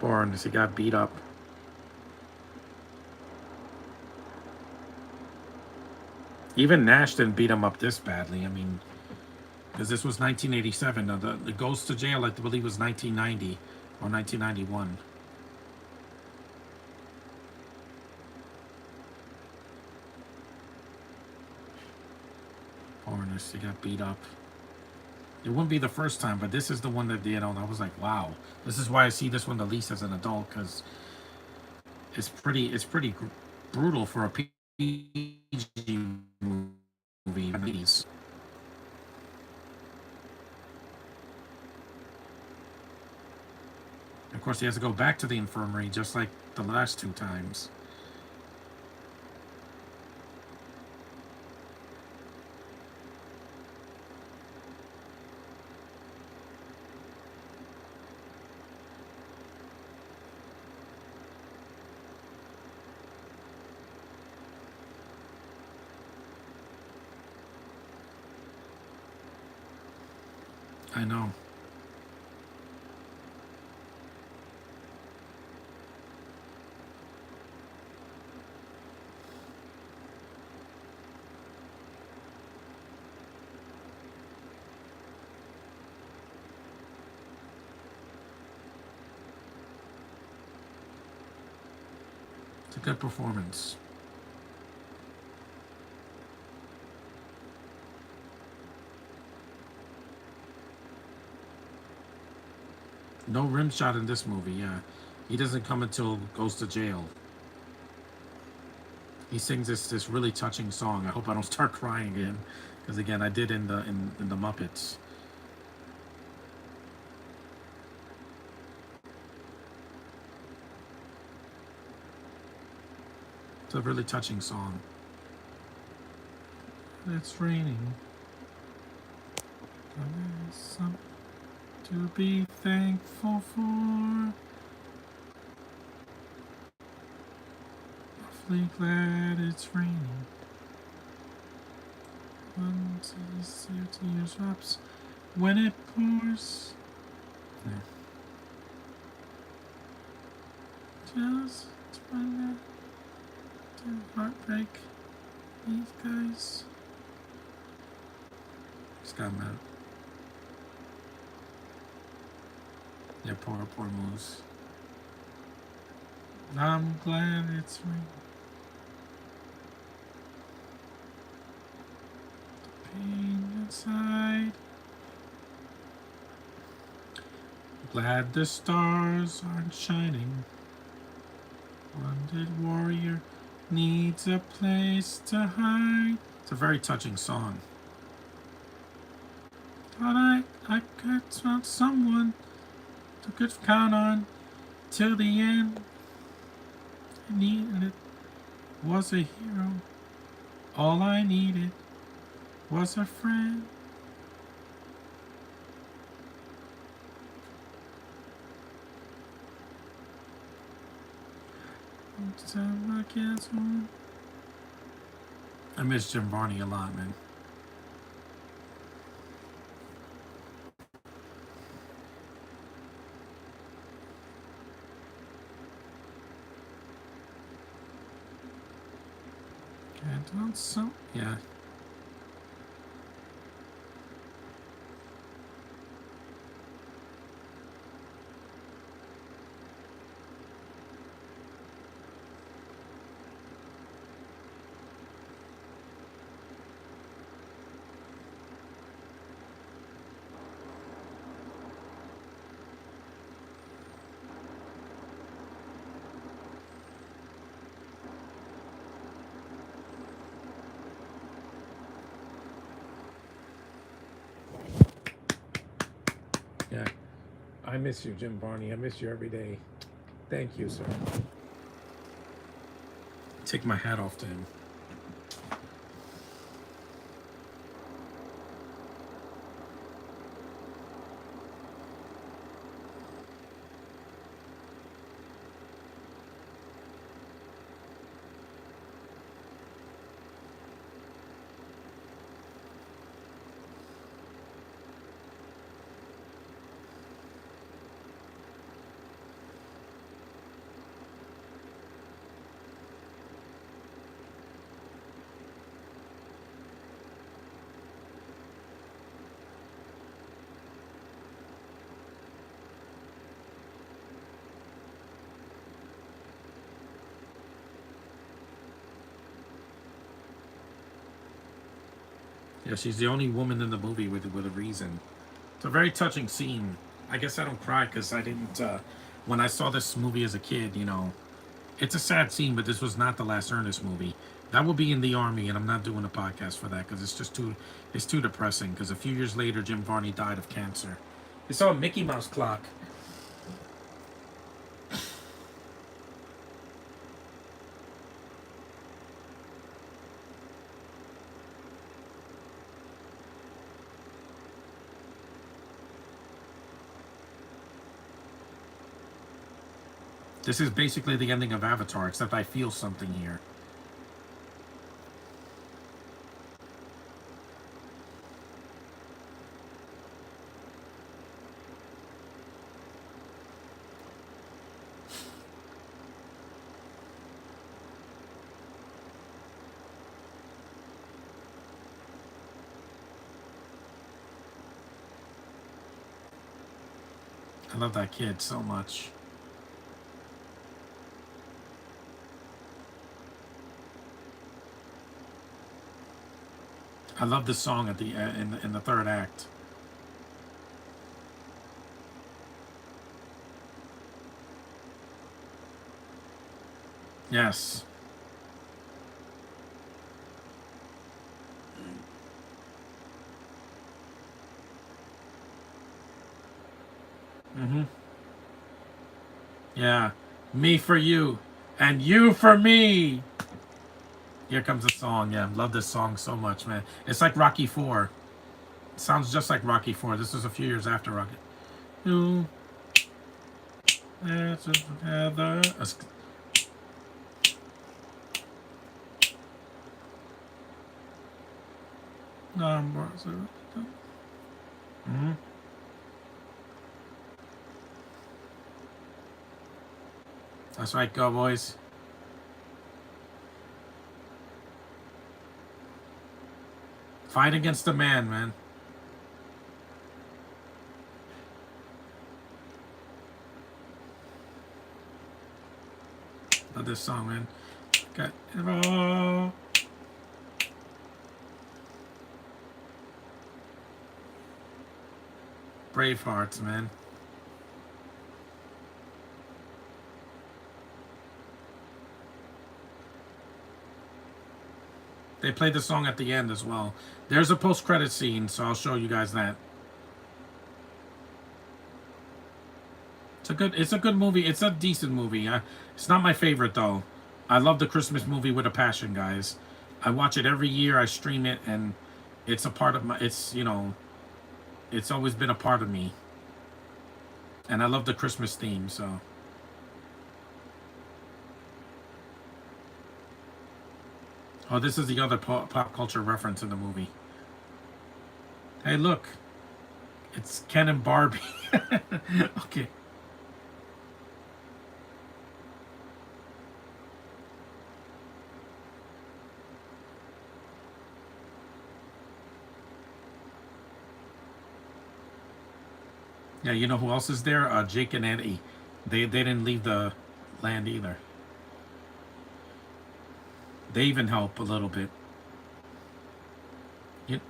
Poor Ernest. He got beat up. Even Nash didn't beat him up this badly. I mean, because this was 1987. The goes to jail, I believe, was 1990 or 1991. Poor Ernest. He got beat up. It wouldn't be the first time, but this is the one that I was like, wow. This is why I see this one the least as an adult, because it's pretty brutal for a PG movie. Of course, he has to go back to the infirmary just like the last two times. I know. It's a good performance. No rim shot in this movie, yeah. He doesn't come until goes to jail. He sings this really touching song. I hope I don't start crying again, because again I did in the Muppets. It's a really touching song. It's raining. There's something to be thankful for. Awfully glad it's raining. Once you see your teardrops when it pours. Yeah. Just when the heartbreak these guys. Just got mad. Yeah, poor Moose. I'm glad it's raining. Pain inside. Glad the stars aren't shining. Wounded warrior needs a place to hide. It's a very touching song. Thought I could find someone to could count on till the end. I needed it was a hero. All I needed was a friend. Time I gets home. I miss Jim Varney a lot, man. So yeah. Yeah. I miss you, Jim Varney. I miss you every day. Thank you, sir. Take my hat off to him. Yeah, she's the only woman in the movie with a reason. It's a very touching scene. I guess I don't cry because I didn't. When I saw this movie as a kid, it's a sad scene, but this was not the last Ernest movie. That will be in the army, and I'm not doing a podcast for that because it's too depressing. Because a few years later, Jim Varney died of cancer. You saw a Mickey Mouse clock. This is basically the ending of Avatar, except I feel something here. I love that kid so much. I love this song at the in the third act. Yes. Mm-hmm. Yeah. Me for you, and you for me. Here comes the song. Yeah, love this song so much, man. It's like Rocky Four. It sounds just like Rocky Four. This was a few years after Rocky. You, let's together. Mm-hmm. That's right, go boys. Fight against the man, man. Love this song, man. Got it all. Bravehearts, man. They played the song at the end as well. There's a post-credit scene, so I'll show you guys that. It's a good movie. It's a decent movie. It's not my favorite though. I love the Christmas movie with a passion, guys. I watch it every year. I stream it, and it's a part of my. It's always been a part of me. And I love the Christmas theme. So, oh, this is the other pop culture reference in the movie. Hey, look, it's Ken and Barbie. Okay. Yeah, you know who else is there? Jake and Eddie. They didn't leave the land either. They even help a little bit. You,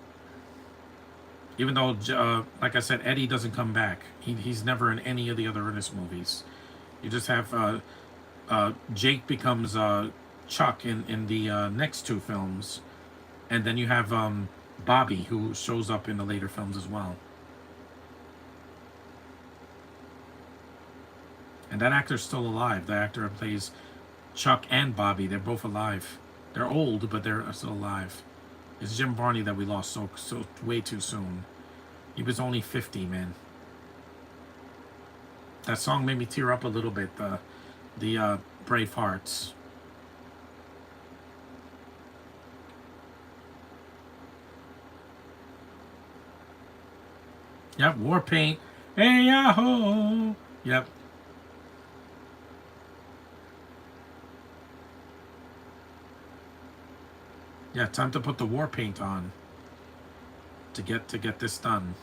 even though, like I said, Eddie doesn't come back. He's never in any of the other Ernest movies. You just have Jake becomes Chuck in the next two films, and then you have Bobby who shows up in the later films as well. And that actor's still alive. The actor who plays Chuck and Bobby, they're both alive. They're old, but they're still alive. It's Jim Varney that we lost so way too soon. He was only 50, man. That song made me tear up a little bit. The Brave Hearts. Yep, War Paint. Hey yahoo! Yep. Yeah, time to put the war paint on to get this done.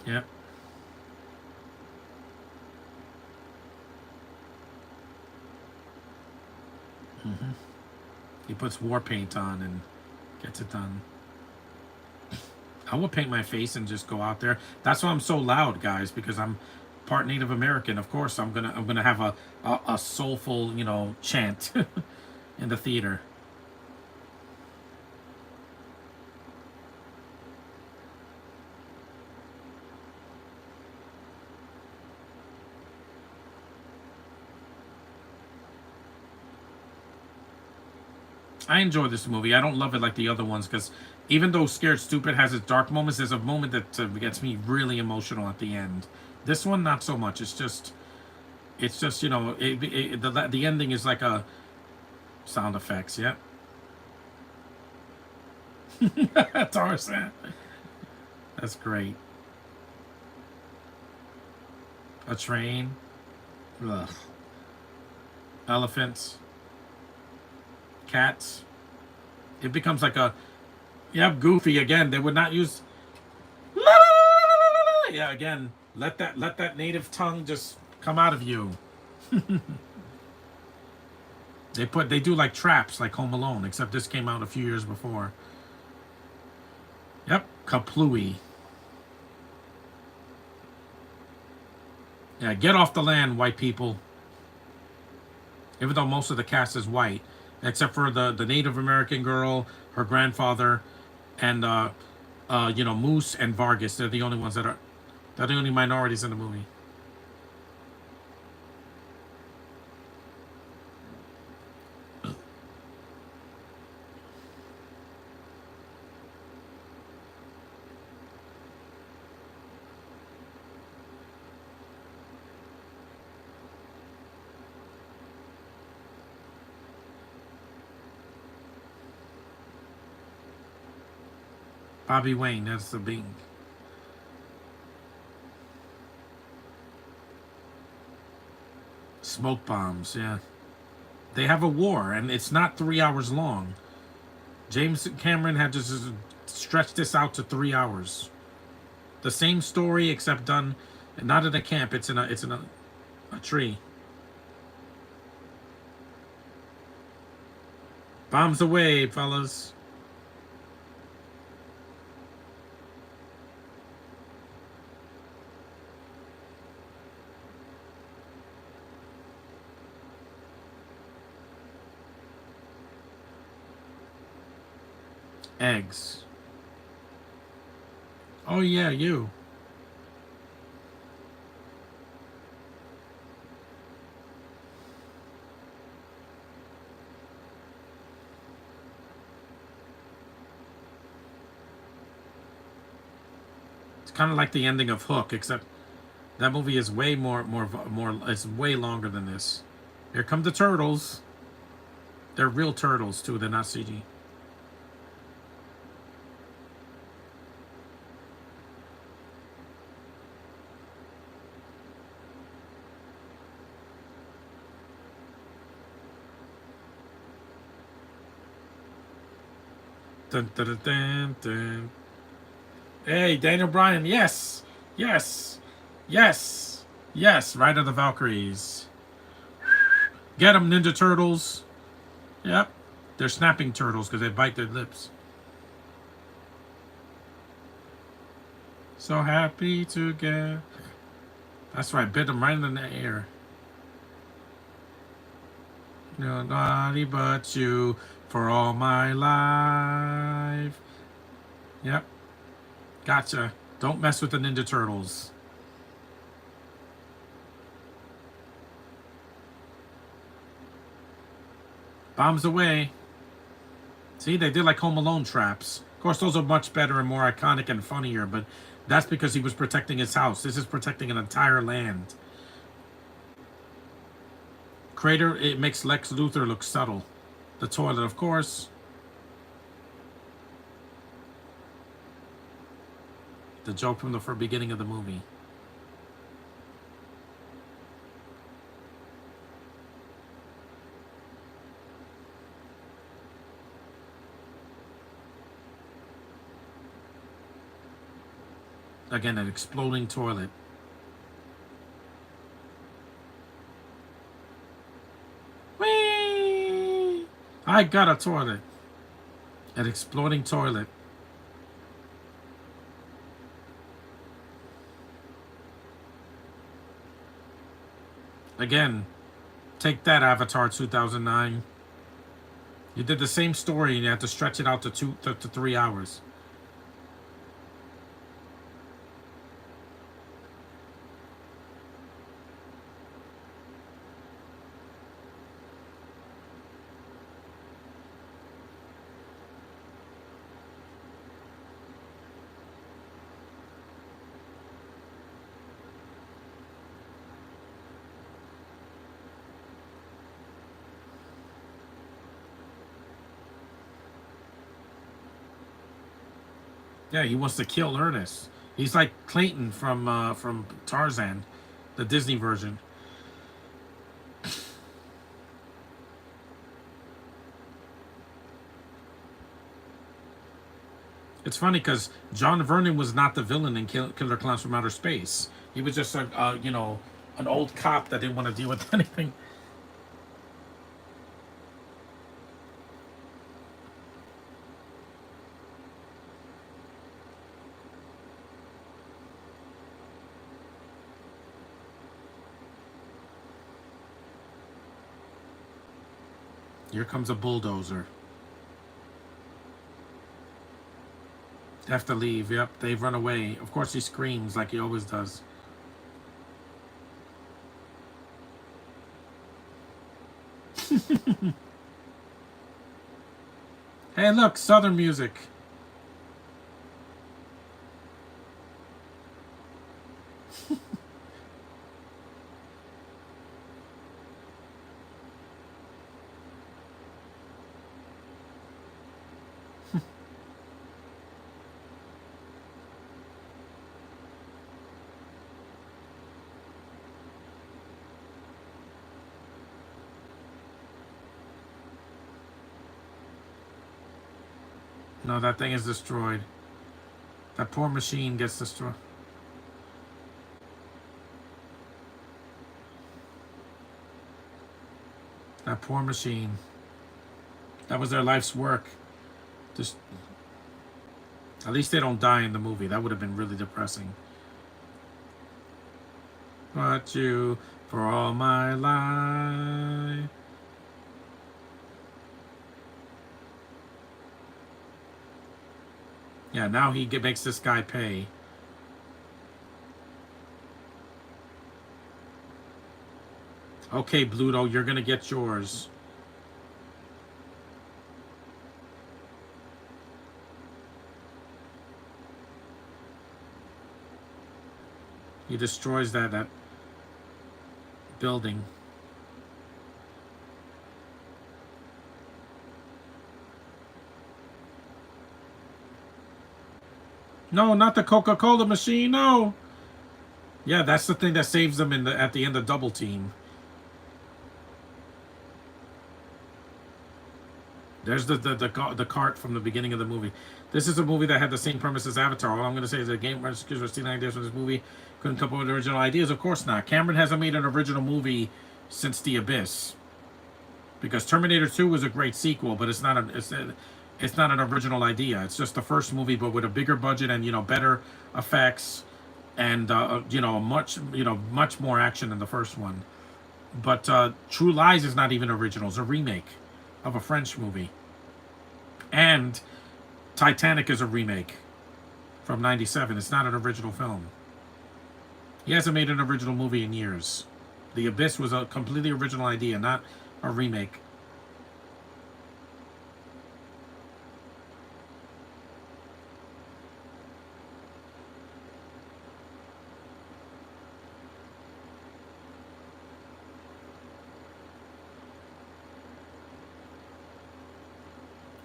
Yep. hmm He puts war paint on and gets it done. I will paint my face and just go out there. That's why I'm so loud, guys, because I'm part Native American. Of course, I'm gonna have a soulful, chant in the theater. I enjoy this movie. I don't love it like the other ones because even though Scared Stupid has its dark moments, there's a moment that gets me really emotional at the end. This one, not so much. It's just the ending is like a sound effects. Yeah, Tarzan. That's great. A train. Ugh. Elephants. Cats. It becomes like a yeah, Goofy again. They would not use yeah again. Let that native tongue just come out of you. They do like traps like Home Alone, except this came out a few years before. Yep, Kaplooey. Yeah, get off the land, white people. Even though most of the cast is white, except for the Native American girl, her grandfather, and Moose and Vargas. They're the only ones they're the only minorities in the movie. Bobby Wayne, that's the big smoke bombs. Yeah, they have a war, and it's not 3 hours long. James Cameron had just stretched this out to 3 hours. The same story, except done not in a camp. It's in a tree. Bombs away, fellas. Eggs. Oh yeah, you. It's kind of like the ending of Hook, except that movie is way more. It's way longer than this. Here come the turtles. They're real turtles too. They're not CG. Dun, dun, dun, dun, dun. Hey, Daniel Bryan. Yes. Yes. Yes. Yes. Ride of the Valkyries. Get them, Ninja Turtles. Yep. They're snapping turtles because they bite their lips. So happy to get. That's right. Bit them right in the ear. Nobody but you for all my life. Yep. Gotcha. Don't mess with the Ninja Turtles. Bombs away. See, they did like Home Alone traps. Of course, those are much better and more iconic and funnier, but that's because he was protecting his house. This is protecting an entire land. Crater, it makes Lex Luthor look subtle. The toilet, of course. The joke from the beginning of the movie. Again, an exploding toilet. Whee! I got a toilet. An exploding toilet. Again, take that, Avatar 2009. You did the same story and you had to stretch it out to 3 hours. Yeah, he wants to kill Ernest. He's like Clayton from Tarzan, the Disney version. It's funny because John Vernon was not the villain in Killer Clowns from Outer Space. He was just an old cop that didn't want to deal with anything. Here comes a bulldozer. They have to leave. Yep, they've run away. Of course, he screams like he always does. Hey, look, Southern music. No, that thing is destroyed. That poor machine gets destroyed. That poor machine. That was their life's work. Just at least they don't die in the movie. That would have been really depressing. But you for all my life. Yeah, now he makes this guy pay. Okay, Bluto, you're gonna get yours. He destroys that building. No, not the Coca-Cola machine. No. Yeah, that's the thing that saves them at the end of Double Team. There's the cart from the beginning of the movie. This is a movie that had the same premise as Avatar. All I'm going to say is that game writers were stealing ideas from this movie. Couldn't come up with original ideas. Of course not. Cameron hasn't made an original movie since The Abyss. Because Terminator 2 was a great sequel, but it's not an original idea. It's just the first movie, but with a bigger budget and better effects, and much more action than the first one. But True Lies is not even original. It's a remake of a French movie. And Titanic is a remake from '97. It's not an original film. He hasn't made an original movie in years. The Abyss was a completely original idea, not a remake.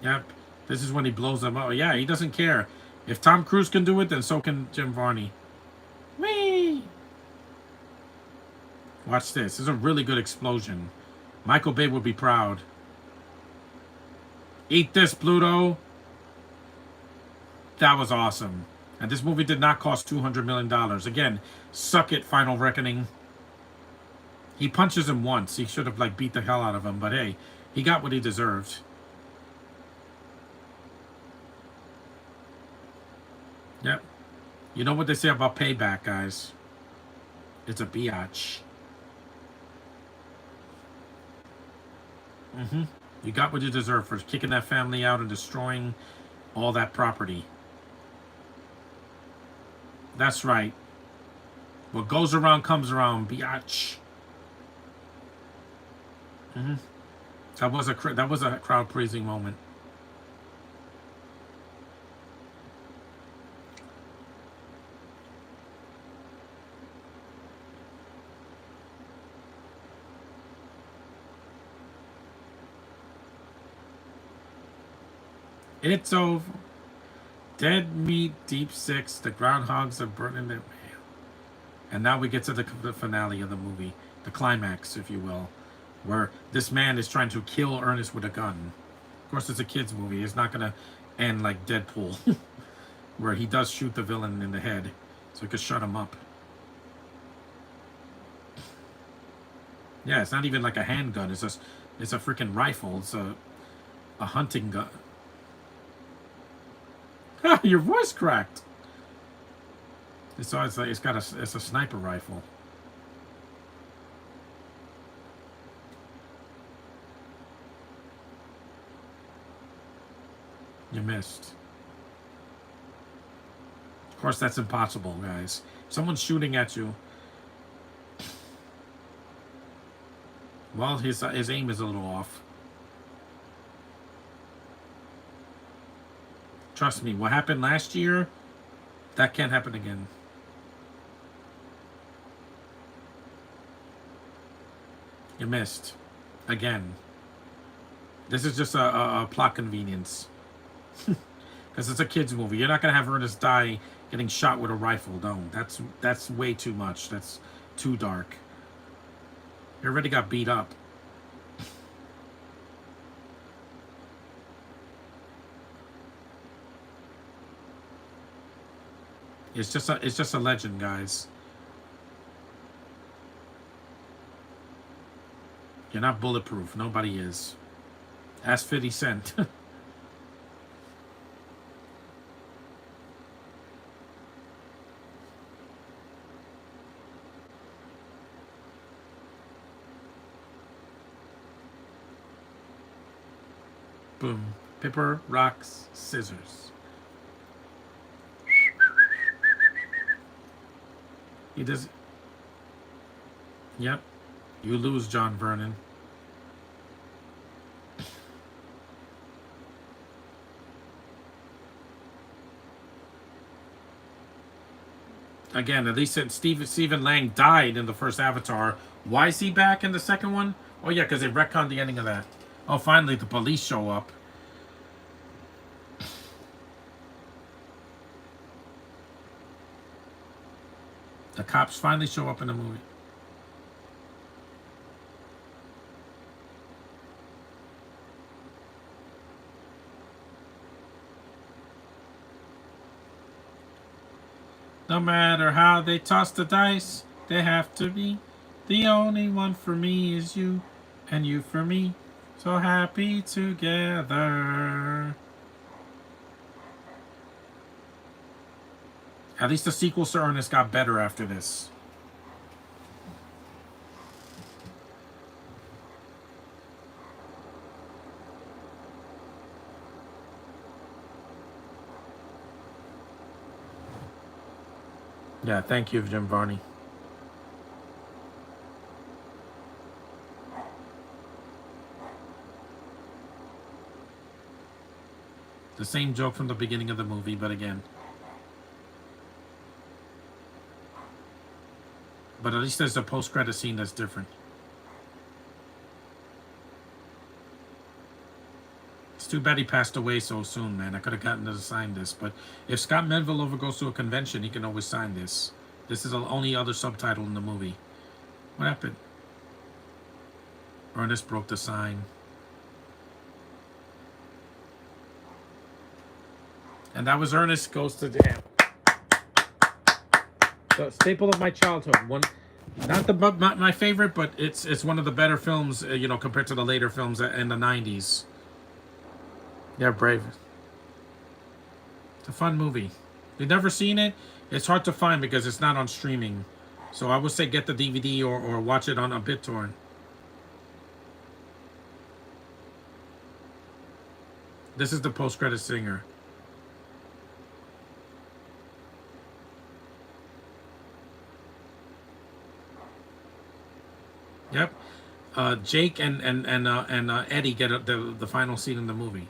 Yep. This is when he blows them up. Yeah, he doesn't care. If Tom Cruise can do it, then so can Jim Varney. Whee! Watch this. This is a really good explosion. Michael Bay would be proud. Eat this, Pluto. That was awesome. And this movie did not cost $200 million. Again, suck it, Final Reckoning. He punches him once. He should have beat the hell out of him. But hey, he got what he deserved. Yep. You know what they say about payback, guys? It's a biatch. You got what you deserve for kicking that family out and destroying all that property. That's right. What goes around comes around, biatch. That was a crowd praising moment. It's over. Dead Meat Deep Six. The groundhogs are burning their mail. And now we get to the finale of the movie. The climax, if you will. Where this man is trying to kill Ernest with a gun. Of course, it's a kid's movie. It's not going to end like Deadpool. Where he does shoot the villain in the head. So he could shut him up. Yeah, it's not even like a handgun. It's a freaking rifle. It's a hunting gun. Your voice cracked. It's a sniper rifle. You missed. Of course, that's impossible, guys. If someone's shooting at you. Well, his aim is a little off. Trust me, what happened last year, that can't happen again. You missed. Again. This is just a plot convenience. Because it's a kid's movie. You're not going to have Ernest die getting shot with a rifle. No, that's way too much. That's too dark. He already got beat up. It's just a legend, guys. You're not bulletproof. Nobody is. Ask 50 Cent. Boom. Paper, rocks, scissors. He does. Yep. You lose, John Vernon. Again, at least Stephen Lang died in the first Avatar. Why is he back in the second one? Oh yeah, because they retconned the ending of that. Oh, finally the police show up. The cops finally show up in the movie. No matter how they toss the dice, they have to be. The only one for me is you, and you for me. So happy together. At least the sequels to Ernest got better after this. Yeah, thank you, Jim Varney. The same joke from the beginning of the movie, but again. But at least there's a post-credit scene that's different. It's too bad he passed away so soon, man. I could have gotten to sign this. But if Scott Menville ever goes to a convention, he can always sign this. This is the only other subtitle in the movie. What happened? Ernest broke the sign. And that was Ernest Goes to Jam. The staple of my childhood. One, not my favorite, but it's one of the better films, compared to the later films in the '90s. Yeah, Brave. It's a fun movie. You've never seen it? It's hard to find because it's not on streaming. So I would say get the DVD or watch it on a BitTorrent. This is the post-credit singer. Yep. Jake and Eddie get the final scene in the movie.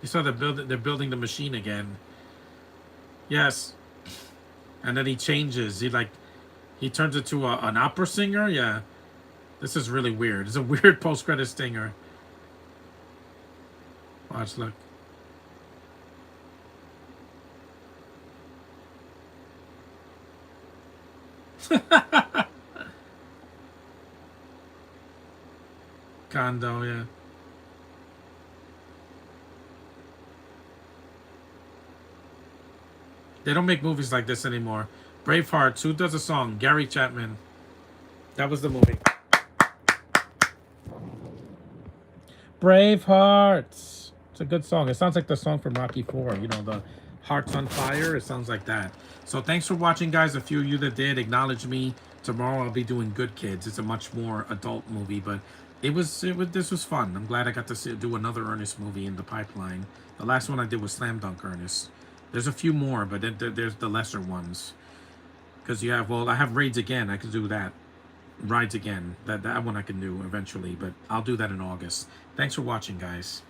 You saw they're building the machine again. Yes. And then he changes. He turns into an opera singer. Yeah. This is really weird. It's a weird post-credit stinger. Watch, look. Condo, yeah. They don't make movies like this anymore. Bravehearts. Who does a song? Gary Chapman. That was the movie. Bravehearts. It's a good song. It sounds like the song from Rocky 4. The Hearts on Fire. It sounds like that. So thanks for watching, guys. A few of you that did acknowledge me. Tomorrow I'll be doing Good Kids. It's a much more adult movie, but this was fun. I'm glad I got to do another Ernest movie in the pipeline. The last one I did was Slam Dunk Ernest. There's a few more, but there's the lesser ones. Because I have Raids Again. I could do that. Rides Again. That one I can do eventually, but I'll do that in August. Thanks for watching, guys.